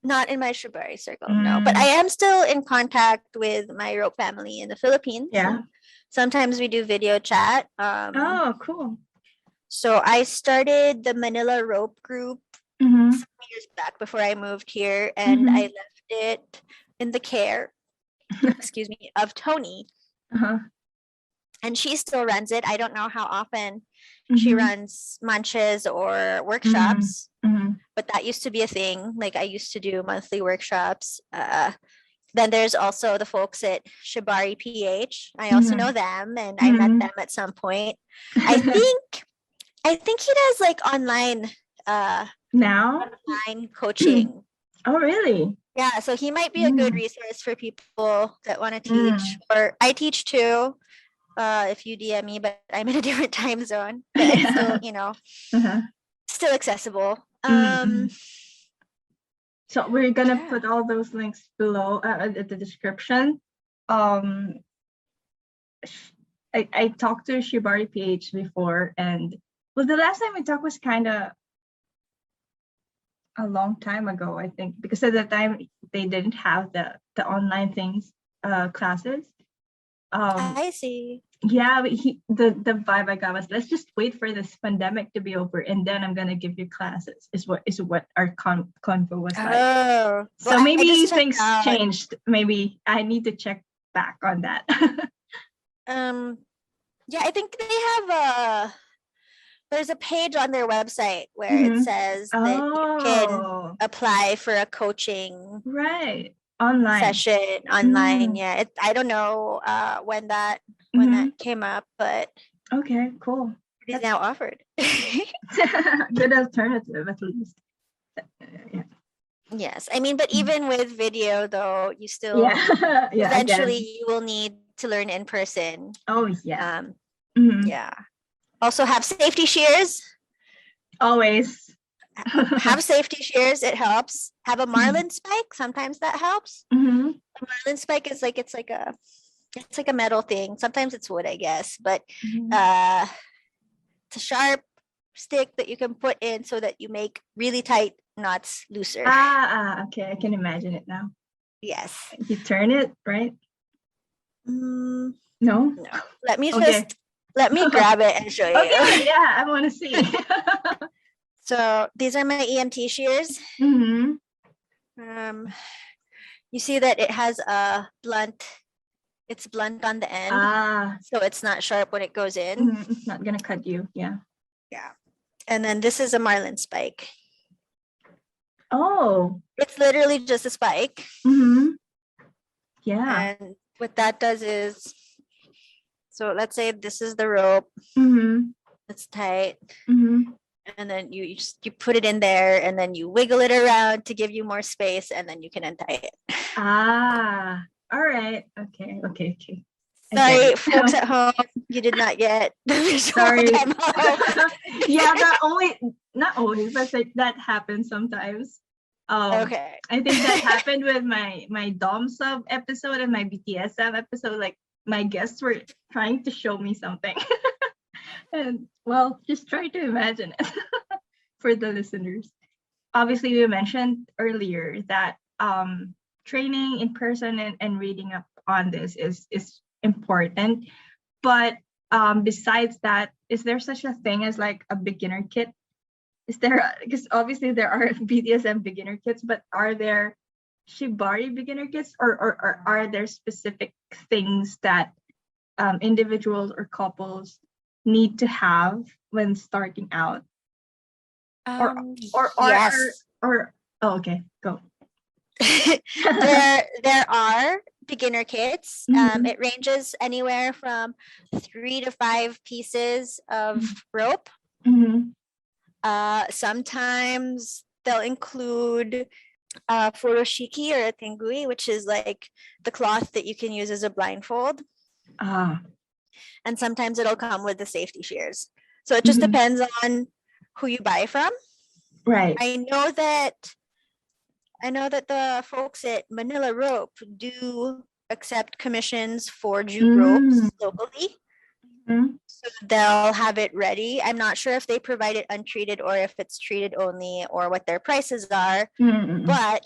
Not in my Shibari circle, no. But I am still in contact with my rope family in the Philippines. Yeah. Sometimes we do video chat. Cool. So I started the Manila Rope Group some years back before I moved here, and I left it in the care, excuse me, of Tony. And she still runs it. I don't know how often she runs munches or workshops, but that used to be a thing. Like I used to do monthly workshops. Then there's also the folks at Shibari PH. I also know them, and I met them at some point. I think he does like online online coaching. Oh, really? Yeah, so he might be a good resource for people that want to teach. Or I teach too. If you DM me, but I'm in a different time zone. But it's still, still accessible. So we're gonna put all those links below in the description. I talked to Shibari PH before, and the last time we talked was kind of a long time ago, I think, because at the time they didn't have the online things classes. I see. Yeah, but the vibe I got was, let's just wait for this pandemic to be over, and then I'm gonna give you classes. Is what our convo was like. So maybe things changed. Maybe I need to check back on that. Yeah, I think they have there's a page on their website where it says that you can apply for a coaching session online. Yeah, I don't know when that came up, but okay, cool. It is now offered. Good alternative, at least. Yeah. Yes, I mean, but even with video, though, you still eventually you will need to learn in person. Oh yeah. Yeah. Also, have safety shears. Always. Have safety shears. It helps. Have a Marlin Spike. Sometimes that helps. A Marlin Spike is like it's like a metal thing. Sometimes it's wood, I guess, but it's a sharp stick that you can put in so that you make really tight knots looser. Okay, I can imagine it now. Yes. You turn it, right? No. Let me grab it and show you. Okay, yeah, I want to see. So these are my EMT shears. You see that it has a blunt. It's blunt on the end, so it's not sharp when it goes in. It's not gonna cut you. Yeah. And then this is a Marlin Spike. Oh. It's literally just a spike. Yeah. And what that does is, so let's say this is the rope. It's tight. And then you put it in there, and then you wiggle it around to give you more space, and then you can untie it. All right. Okay. Sorry, folks at home, you did not get the visual demo. Yeah, not always, but that happens sometimes. Okay. I think that happened with my Dom sub episode and my BTS sub episode. Like, my guests were trying to show me something. And well, just try to imagine it for the listeners. Obviously, we mentioned earlier that training in person and reading up on this is important. But besides that, is there such a thing as like a beginner kit? Is there, because obviously there are BDSM beginner kits, but are there Shibari beginner kits, or are there specific things that individuals or couples need to have when starting out? Yes. Okay, go. There are beginner kits. It ranges anywhere from 3 to 5 pieces of rope. Sometimes they'll include furoshiki or a tengui, which is like the cloth that you can use as a blindfold. And sometimes it'll come with the safety shears. So it just depends on who you buy from. Right. I know that the folks at Manila Rope do accept commissions for jute ropes locally. So they'll have it ready. I'm not sure if they provide it untreated or if it's treated only, or what their prices are. But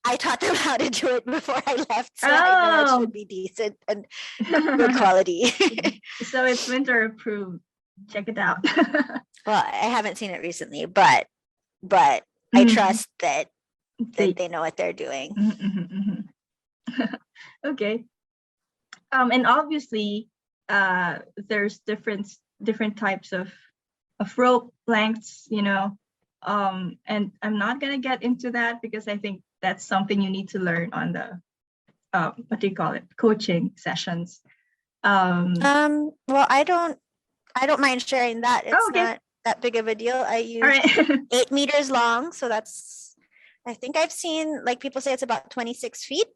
I taught them how to do it before I left, so I know it should be decent and good quality. So it's winter approved. Check it out. Well, I haven't seen it recently, but I trust that they know what they're doing. Okay. And obviously, there's different types of rope lengths, and I'm not gonna get into that because I think that's something you need to learn on the coaching sessions. Well, I don't mind sharing that. It's not that big of a deal. I use 8 meters long, so that's, I think I've seen like people say it's about 26 feet.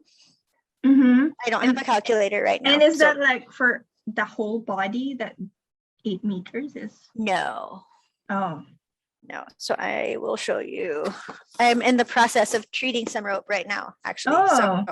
I don't have a calculator right now. And is that like for the whole body, that 8 meters is? No. Oh. No. So I will show you. I'm in the process of treating some rope right now, actually. So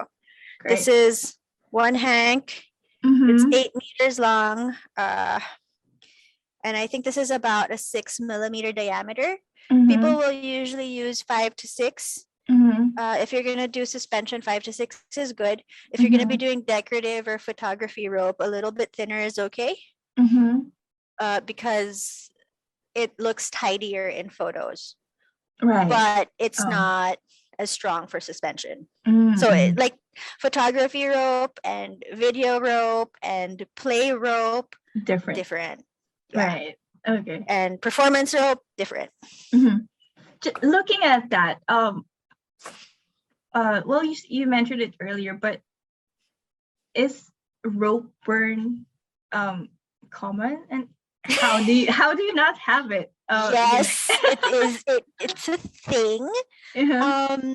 great. This is one hank. It's 8 meters long. And I think this is about a 6 millimeter diameter. People will usually use 5 to 6. If you're going to do suspension, 5 to 6 is good. If you're going to be doing decorative or photography rope, a little bit thinner is okay. Because it looks tidier in photos. Right. But it's not as strong for suspension. Mm-hmm. So like photography rope and video rope and play rope, different. Yeah. Right. Okay. And performance rope, different. Mm-hmm. Looking at that, well, you mentioned it earlier, but is rope burn common, and how do you not have it? Yes, it is. It's a thing. Uh-huh.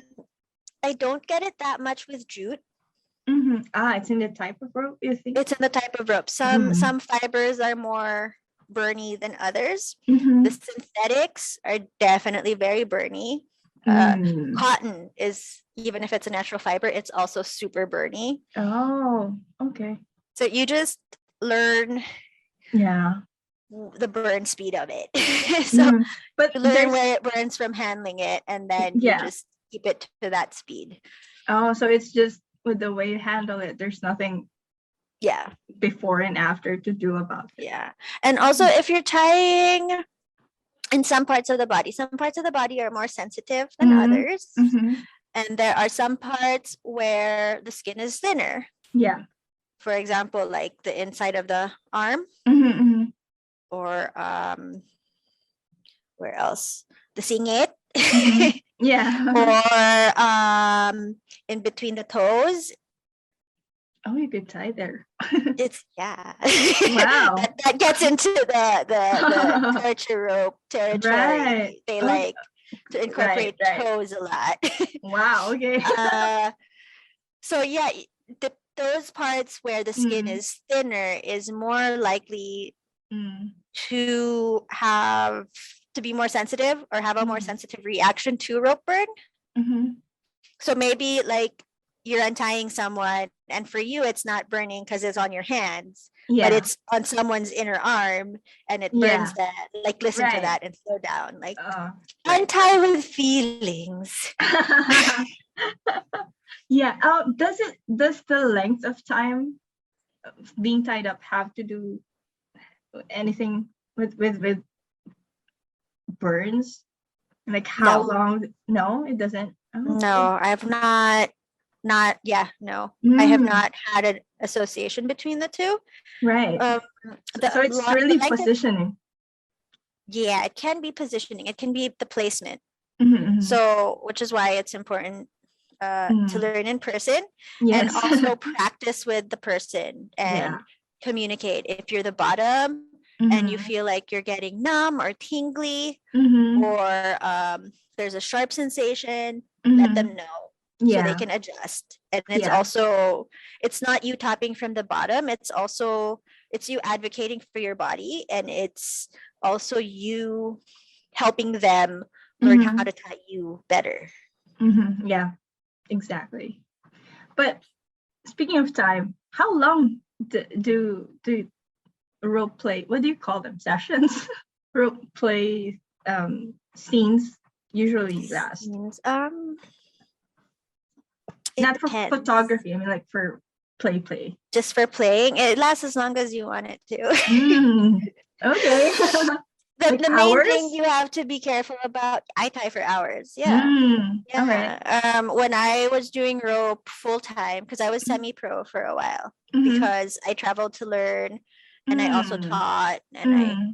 I don't get it that much with jute. Mm-hmm. It's in the type of rope, you think? It's in the type of rope. Some fibers are more burny than others. Mm-hmm. The synthetics are definitely very burny. Cotton is, even if it's a natural fiber, it's also super burny. Oh, okay. So you just learn the burn speed of it. So but you learn where it burns from handling it, and then you just keep it to that speed. Oh, so it's just with the way you handle it, there's nothing before and after to do about it. Yeah. And also, if you're tying in some parts of the body are more sensitive than others. And there are some parts where the skin is thinner. Yeah. For example, like the inside of the arm. Or where else? The singit. Yeah. Or in between the toes. Oh, you could tie there. It's Wow. that gets into the torture rope territory. Right. They like to incorporate toes a lot. Wow. Okay. So yeah, those parts where the skin is thinner is more likely to be more sensitive or have a more sensitive reaction to rope burn. So maybe like you're untying someone, and for you it's not burning because it's on your hands, but it's on someone's inner arm, and it burns that. Like, listen to that and slow down. Like, untie with feelings. Yeah. Does the length of time of being tied up have to do anything with burns? Like how long? No, it doesn't. Oh, no, I have not. I have not had an association between the two. Right. So it's really positioning. Yeah, it can be positioning. It can be the placement. So, which is why it's important to learn in person and also practice with the person and communicate. If you're the bottom and you feel like you're getting numb or tingly or there's a sharp sensation, let them know. So they can adjust. And it's also, it's not you tapping from the bottom. It's you advocating for your body. And it's also you helping them learn how to tie you better. Yeah, exactly. But speaking of time, how long do rope play, what do you call them, sessions? Rope play scenes usually last? Not for photography, I mean like for play. Just for playing, it lasts as long as you want it to. Okay. The main thing you have to be careful about, I tie for hours. Okay. When I was doing rope full time, because I was semi-pro for a while, because I traveled to learn and I also taught and I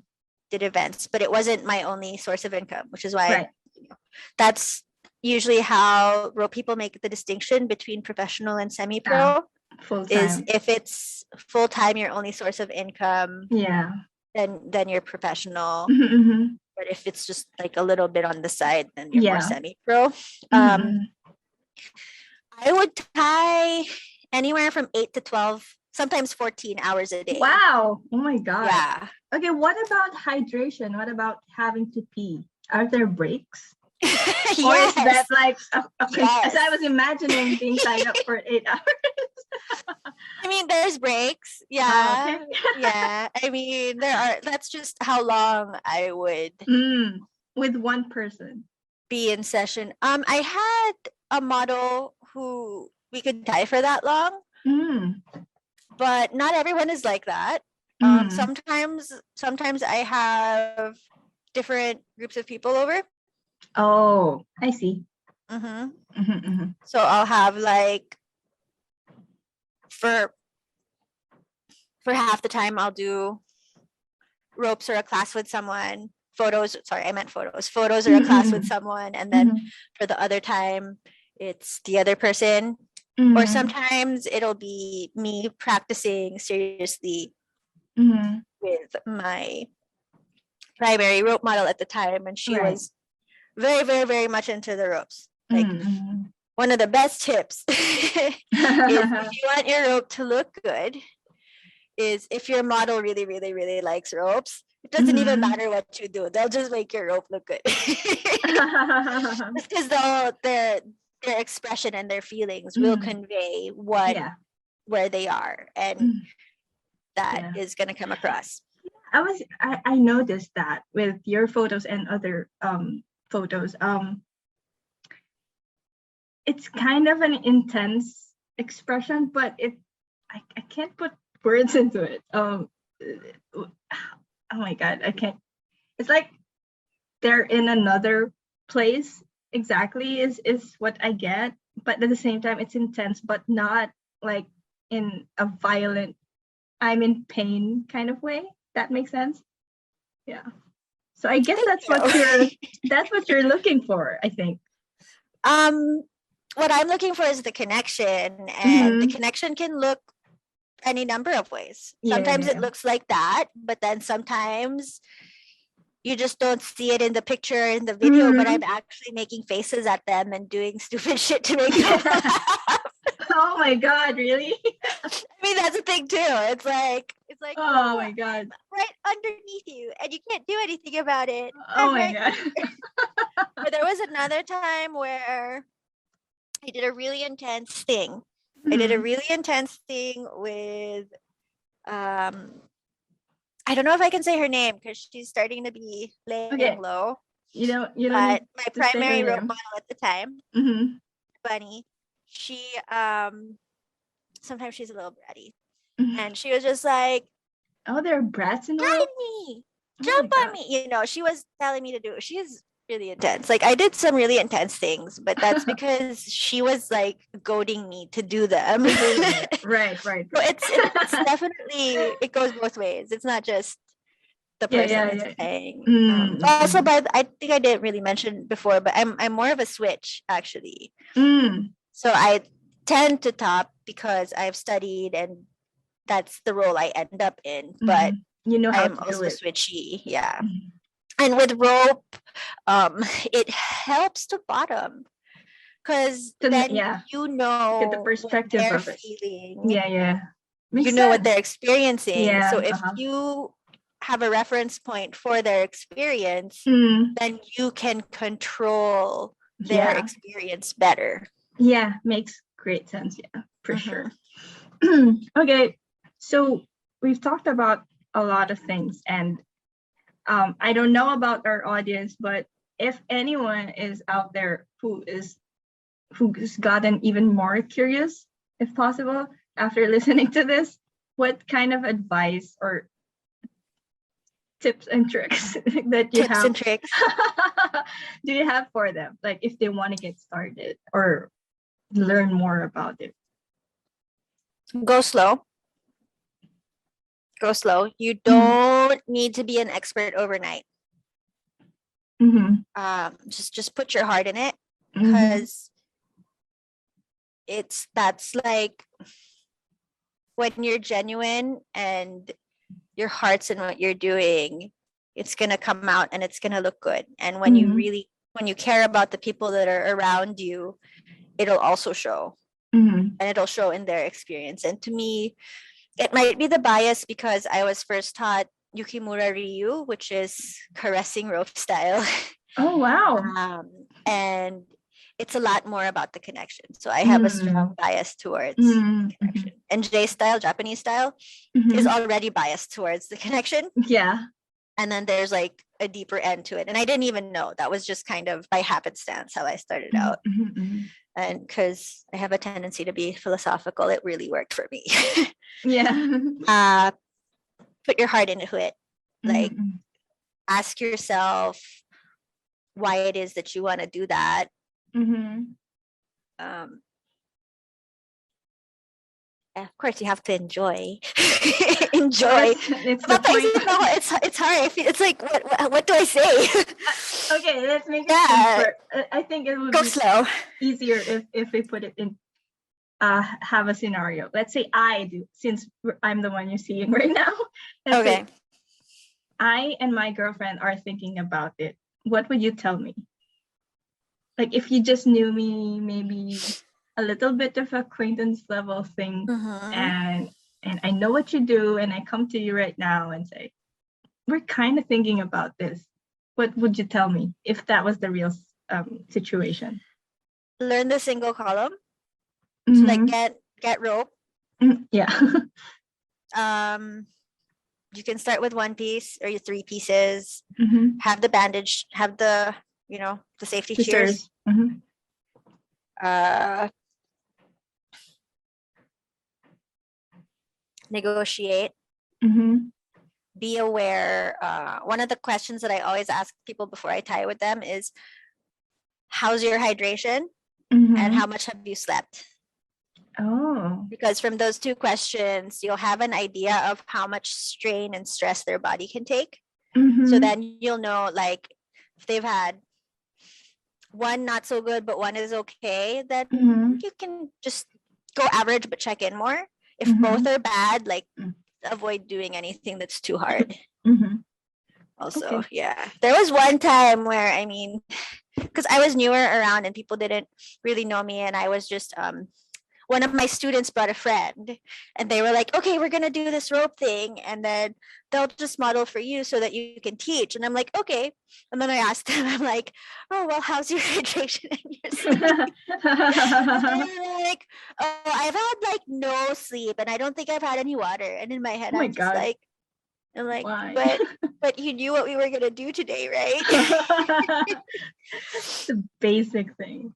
did events, but it wasn't my only source of income, which is why that's usually how rope people make the distinction between professional and semi-pro. Is if it's full-time your only source of income, then you're professional. But if it's just like a little bit on the side, then you're more semi-pro. I would tie anywhere from 8 to 12, sometimes 14 hours a day. Wow. Oh my God. Yeah. Okay, what about hydration? What about having to pee? Are there breaks? Or is that like as I was imagining being tied up for 8 hours? I mean, there's breaks. Yeah. Yeah. I mean, that's just how long I would with one person be in session. I had a model who we could tie for that long. But not everyone is like that. Sometimes I have different groups of people over. Oh, I see. Mm-hmm. Mm-hmm, mm-hmm. So I'll have like for half the time I'll do ropes or a class with someone. Photos, sorry, I meant photos. Photos or a class with someone, and then Mm-hmm. for the other time, it's the other person. Or Mm-hmm. sometimes it'll be me practicing seriously Mm-hmm. with my primary rope model at the time, and she Right. was very, very, very much into the ropes. Like Mm-hmm. one of the best tips is if you want your rope to look good, is if your model really, really, really likes ropes, it doesn't even Mm-hmm. matter what you do. They'll just make your rope look good. Just because their expression and their feelings will convey Yeah. where they are, and that Yeah. is going to come across. I noticed that with your photos and other photos. It's kind of an intense expression, but I can't put words into it. Oh my god, I can't. It's like they're in another place exactly is what I get, but at the same time it's intense, but not like in a violent, I'm in pain kind of way. That makes sense. Yeah. So I guess Thank that's what you're looking for, I think. What I'm looking for is the connection, and the connection can look any number of ways. Sometimes it looks like that, but then sometimes you just don't see it in the picture, in the video, but I'm actually making faces at them and doing stupid shit to make them laugh. Oh my god, really? I mean, that's a thing too. It's like Oh my god. I'm right underneath you, and you can't do anything about it. Oh I'm my right god. But there was another time where I did a really intense thing. I did a really intense thing with I don't know if I can say her name because she's starting to be laying low. You don't But need my to say her primary rope name. model at the time, Bunny, she sometimes she's a little bratty. And she was just like, oh, there are brats in the ride world? me, jump on me. You know, she was telling me to do it. She's really intense. Like I did some really intense things, but that's because she was like goading me to do them. Right. So it's definitely, it goes both ways. It's not just the person is saying. Also, but I think I didn't really mention before, but I'm more of a switch actually. So I tend to top because I've studied and that's the role I end up in. But you know how I'm to also do it. switchy, yeah. And with rope, it helps to bottom because then you know get the perspective what they're of it. feeling. Yeah. You know what they're experiencing. Yeah, so if you have a reference point for their experience, then you can control their experience better. Yeah, makes great sense. Yeah, for sure. Okay, so we've talked about a lot of things, and I don't know about our audience, but if anyone is out there who's gotten even more curious, if possible, after listening to this, what kind of advice or tips and tricks that you have do you have for them, like if they want to get started or learn more about it? Go slow. You don't need to be an expert overnight. Just put your heart in it, because that's like when you're genuine and your heart's in what you're doing, it's gonna come out and it's gonna look good. And when you care about the people that are around you, it'll also show. And it'll show in their experience. And to me, it might be the bias because I was first taught Yukimura Ryu, which is caressing rope style. Oh wow. And it's a lot more about the connection. So I have a strong bias towards the connection. And J style, Japanese style, is already biased towards the connection. Yeah. And then there's like a deeper end to it. And I didn't even know. That was just kind of by happenstance how I started out. And because I have a tendency to be philosophical, it really worked for me. Yeah. Put your heart into it. Like, ask yourself why it is that you want to do that. Um, of course, you have to enjoy. Enjoy. It's the point. It's hard. It's like, what do I say? Okay, let's make it simpler. I think it would Go be slow. easier if we put it in, have a scenario. Let's say I do, since I'm the one you're seeing right now. Okay. I and my girlfriend are thinking about it. What would you tell me? Like, if you just knew me, maybe a little bit of acquaintance level thing, and I know what you do, and I come to you right now and say, we're kind of thinking about this. What would you tell me if that was the real situation? Learn the single column. So like get rope. Yeah. You can start with one piece or your 3 pieces. Have the bandage, have the, the safety shears. Negotiate. Be aware. One of the questions that I always ask people before I tie with them is, how's your hydration? And how much have you slept? Oh. Because from those 2 questions, you'll have an idea of how much strain and stress their body can take. So then you'll know, like, if they've had one not so good, but one is okay, then you can just go average, but check in more. If both are bad, like, avoid doing anything that's too hard. Also, yeah. There was one time where, I mean, because I was newer around and people didn't really know me, and I was just one of my students brought a friend, and they were like, okay, we're gonna do this rope thing, and then they'll just model for you so that you can teach. And I'm like, okay. And then I asked them, I'm like, oh, well, how's your hydration and your sleep? And they're like, oh, I've had like no sleep, and I don't think I've had any water. And in my head, I'm just like, but you knew what we were gonna do today, right? The basic thing.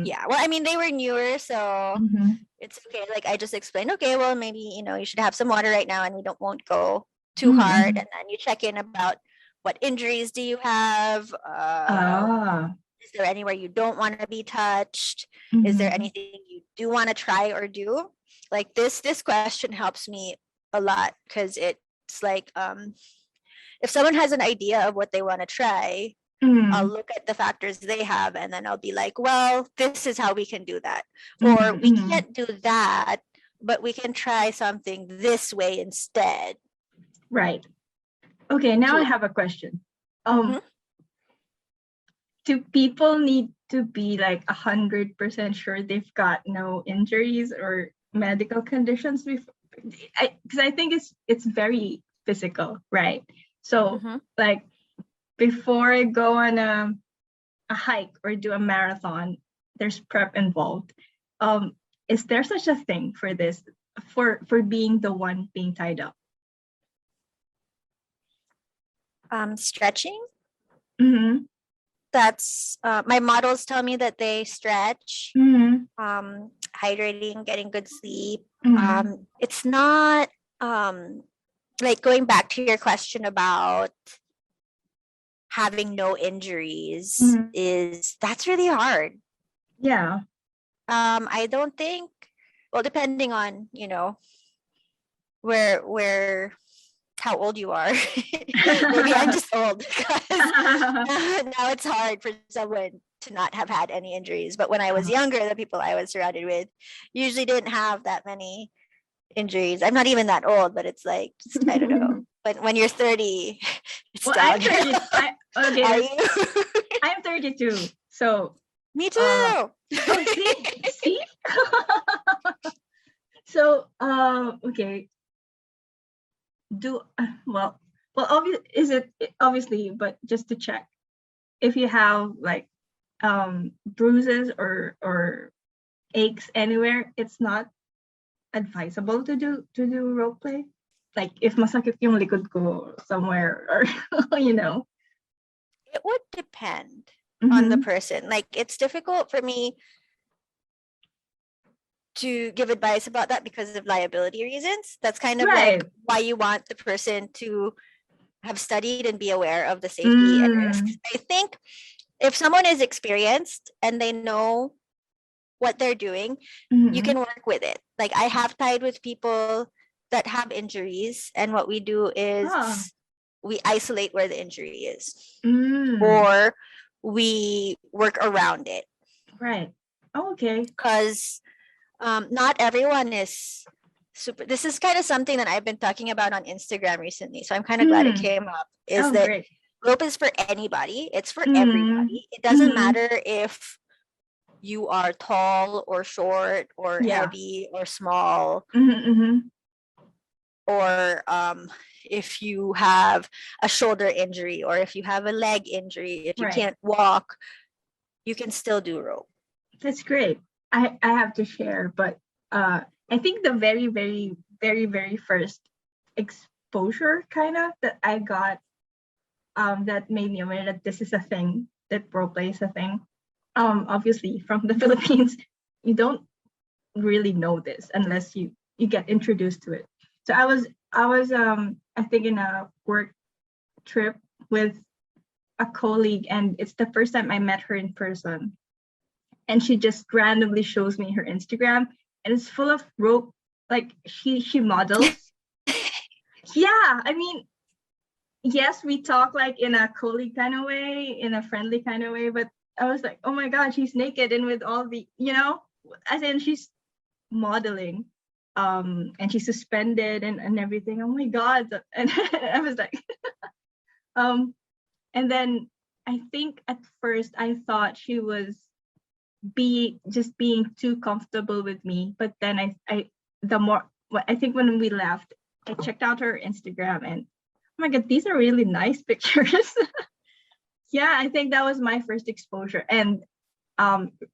Yeah, well, I mean, they were newer, so it's okay. Like, I just explained, okay, well, maybe, you should have some water right now, and we won't go too hard. And then you check in about what injuries do you have? Is there anywhere you don't want to be touched? Is there anything you do want to try or do? Like, this question helps me a lot, because it's like, if someone has an idea of what they want to try, I'll look at the factors they have, and then I'll be like, well, this is how we can do that. Or we can't do that, but we can try something this way instead. Right. Okay, now I have a question. Do people need to be like 100% sure they've got no injuries or medical conditions before? Because I think it's very physical, right? So like, before I go on a hike or do a marathon, there's prep involved. Is there such a thing for this, for being the one being tied up? Stretching. That's my models tell me that they stretch. Hydrating, getting good sleep. It's not like, going back to your question about having no injuries, that's really hard. Yeah. I don't think, well, depending on, where how old you are. Maybe I'm just old, because now it's hard for someone to not have had any injuries. But when I was younger, the people I was surrounded with usually didn't have that many injuries. I'm not even that old, but it's like, just, I don't know. But when you're 30, it's I'm 30. Are you? I'm 32. So me too. See? So okay. Obviously, but just to check, if you have like bruises or aches anywhere, it's not advisable to do role play. Like, if masakit yung likod ko somewhere, or It would depend on the person. Like, it's difficult for me to give advice about that because of liability reasons. That's kind of like why you want the person to have studied and be aware of the safety and risks. I think if someone is experienced and they know what they're doing, you can work with it. Like I have tied with people that have injuries, and what we do is we isolate where the injury is, or we work around it. Right. Oh, okay. Because not everyone is super. This is kind of something that I've been talking about on Instagram recently, so I'm kind of glad it came up. Is that great. rope is for anybody? It's for everybody. It doesn't matter if you are tall or short or heavy or small, or if you have a shoulder injury, or if you have a leg injury, if you can't walk, you can still do rope. That's great. I have to share, but I think the very, very, very, very first exposure kind of that I got that made me aware that this is a thing, that role play is a thing. Obviously from the Philippines, you don't really know this unless you get introduced to it. So I was I think in a work trip with a colleague, and it's the first time I met her in person. And she just randomly shows me her Instagram, and it's full of rope. Like she models. Yeah, I mean, yes, we talk like in a colleague kind of way, in a friendly kind of way, but I was like, oh my God, she's naked and with all the, as in she's modeling, and she's suspended and everything. Oh my God. And I was like, and then I think at first I thought she was just being too comfortable with me, but then I think when we left, I checked out her Instagram, and oh my God, these are really nice pictures. Yeah, I think that was my first exposure. And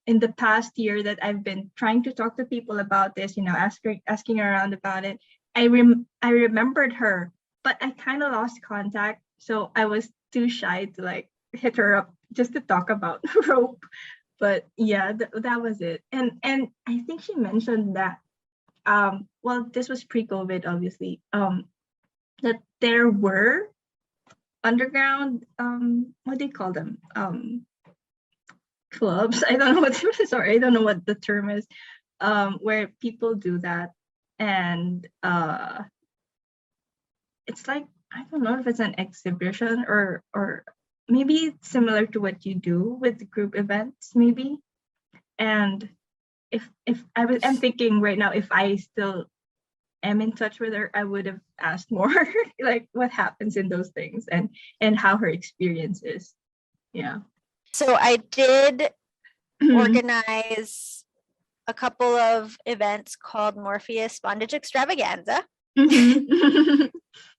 in the past year that I've been trying to talk to people about this, asking around about it, I remembered her, but I kind of lost contact, so I was too shy to like hit her up just to talk about rope. But yeah, that was it. And I think she mentioned that well, this was pre-COVID, obviously, that there were underground, what do you call them, clubs. I don't know I don't know what the term is, where people do that. And it's like, I don't know if it's an exhibition or maybe it's similar to what you do with group events, maybe. And if I'm thinking right now, if I still am in touch with her, I would have asked more like what happens in those things and how her experience is. Yeah. So I did organize a couple of events called Morpheus Bondage Extravaganza.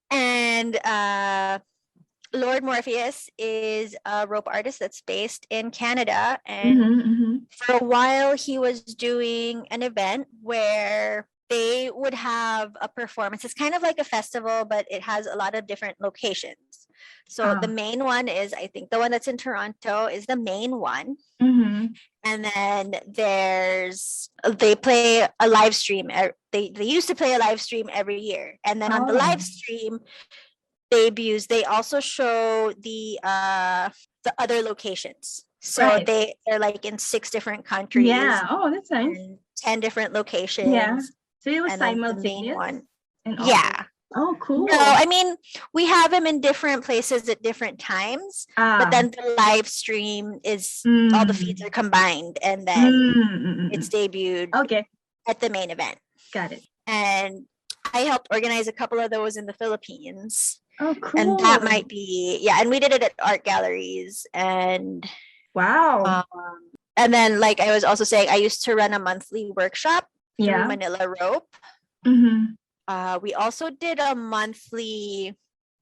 And Lord Morpheus is a rope artist that's based in Canada. And for a while, he was doing an event where they would have a performance. It's kind of like a festival, but it has a lot of different locations. So the main one is, I think the one that's in Toronto is the main one. And then they play a live stream. They used to play a live stream every year. And then on the live stream debuts, they also show the other locations. So they're like in 6 different countries. Yeah. Oh, that's nice. 10 different locations. Yeah. So it was simultaneous. Yeah. Oh, cool. No, I mean, we have them in different places at different times, but then the live stream is all the feeds are combined, and then it's debuted at the main event. Got it. And I helped organize a couple of those in the Philippines. Oh, cool. And that might be, and we did it at art galleries. And wow. And then, like I was also saying, I used to run a monthly workshop through Manila Rope. We also did a monthly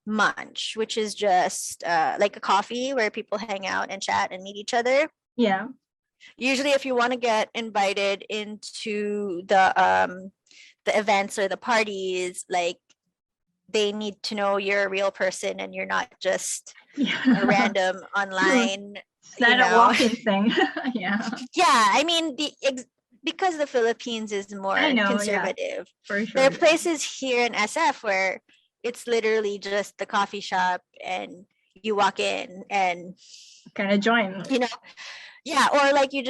munch, which is just like a coffee where people hang out and chat and meet each other. Yeah. Usually, if you want to get invited into the events or the parties, like they need to know you're a real person and you're not just a random online. It's not a walk-in thing. Yeah. I mean, because the Philippines is more conservative. For sure. There are places here in SF where it's literally just the coffee shop and you walk in and kind of join. You know, yeah, or like you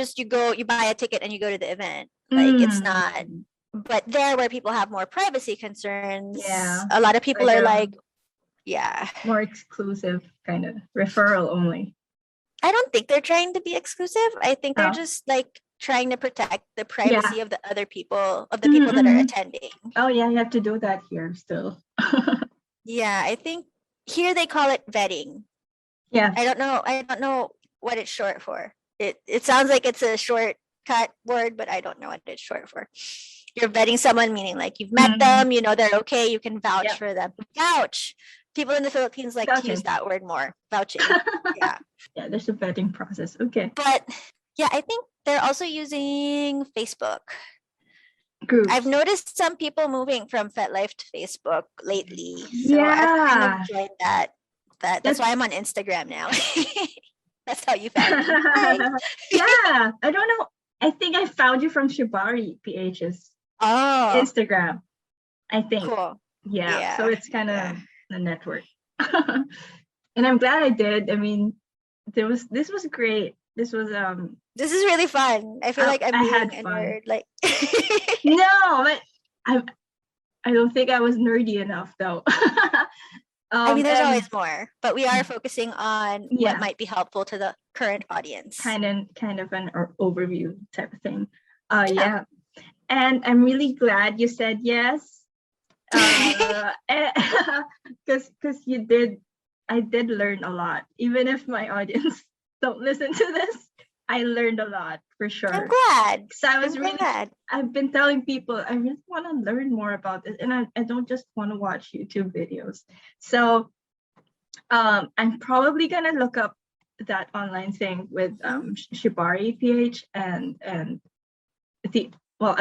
buy a ticket and you go to the event. Like it's not, but there where people have more privacy concerns, a lot of people are like, more exclusive kind of referral only. I don't think they're trying to be exclusive. I think they're just like trying to protect the privacy of the other people, of the people that are attending. Oh yeah, you have to do that here still. Yeah, I think here they call it vetting. Yeah. I don't know what it's short for. It sounds like it's a shortcut word, but I don't know what it's short for. You're vetting someone, meaning like you've met them, you know they're okay, you can vouch for them. Vouch. People in the Philippines like to use that word more. Vouching. Yeah. Yeah, there's a vetting process. Okay. But yeah, I think they're also using Facebook. Groups. I've noticed some people moving from FetLife to Facebook lately. So I've kind of joined that. That's why I'm on Instagram now. That's how you found me. Yeah. I don't know. I think I found you from Shibari PH's Instagram. I think. Cool. Yeah. So it's kind of a network. And I'm glad I did. I mean, this was great. This is really fun. I feel like I'm being a nerd. Like no, but I don't think I was nerdy enough though. I mean, there's always more, but we are focusing on what might be helpful to the current audience. Kind of an overview type of thing. Yeah. And I'm really glad you said yes. Because I did learn a lot. Even if my audience don't listen to this, I learned a lot for sure. I'm glad. So I was really glad. I've been telling people I really want to learn more about this, and I don't just want to watch YouTube videos. So I'm probably gonna look up that online thing with Shibari PH and I'm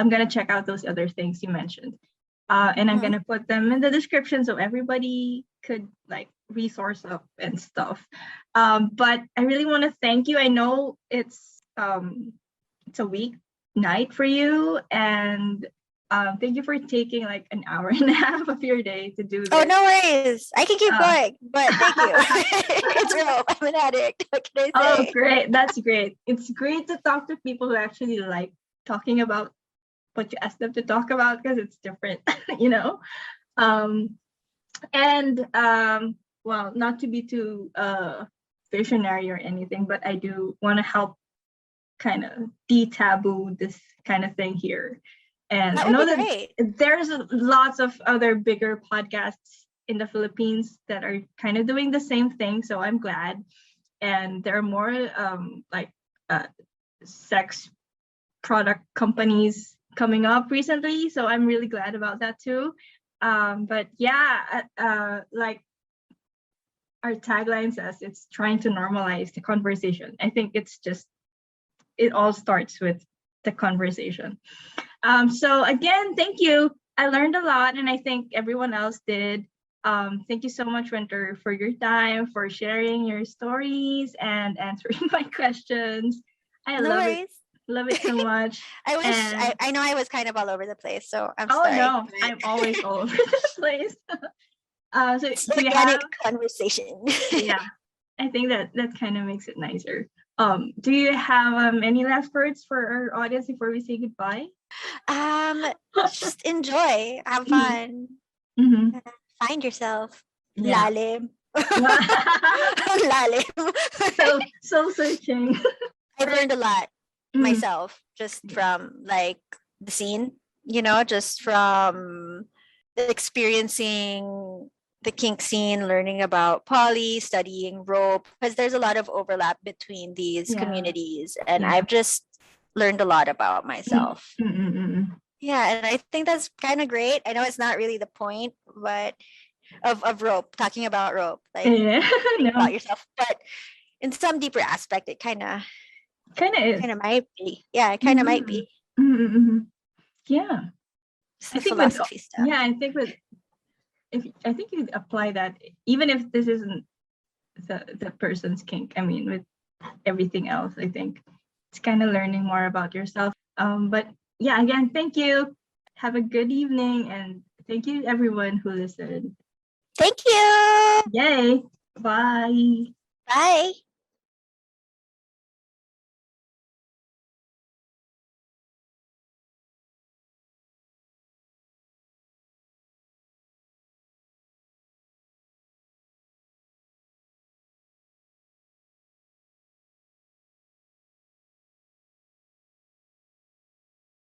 gonna check out those other things you mentioned. And I'm gonna put them in the description so everybody could like resource up and stuff. But I really want to thank you. I know it's a weeknight for you, and thank you for taking like an hour and a half of your day to do this. Oh, no worries. I can keep going, but thank you. It's real. I'm an addict. What can I say? Oh, great. That's great. It's great to talk to people who actually like talking about what you ask them to talk about, because it's different, you know. Well, not to be too visionary or anything, but I do want to help kind of de-taboo this kind of thing here. And I know that there's lots of other bigger podcasts in the Philippines that are kind of doing the same thing, so I'm glad. And there are more sex product companies coming up recently, so I'm really glad about that too. But yeah, like our tagline says, it's trying to normalize the conversation. I think it all starts with the conversation. So again, thank you. I learned a lot, and I think everyone else did. Thank you so much, Winter, for your time, for sharing your stories and answering my questions. I love it so much. I know I was kind of all over the place, so I'm sorry. Oh no, I'm always all over the place. So it's organic conversation. Yeah, I think that kind of makes it nicer. Do you have any last words for our audience before we say goodbye? Just enjoy, have fun, find yourself. Lalim. Lalim. So searching. I've learned a lot myself just from like the scene, you know, just from experiencing the kink scene, learning about poly, studying rope, because there's a lot of overlap between these communities, and I've just learned a lot about myself. Yeah, and I think that's kind of great. I know it's not really the point, but of rope, talking about rope, like about yourself, but in some deeper aspect, it kind of might be. Yeah, it kind of might be. Yeah, I think philosophy stuff. Yeah, I think I think you apply that even if this isn't the person's kink. I mean, with everything else, I think it's kind of learning more about yourself. But yeah, again, thank you. Have a good evening, and thank you everyone who listened. Thank you. Yay. Bye. Bye.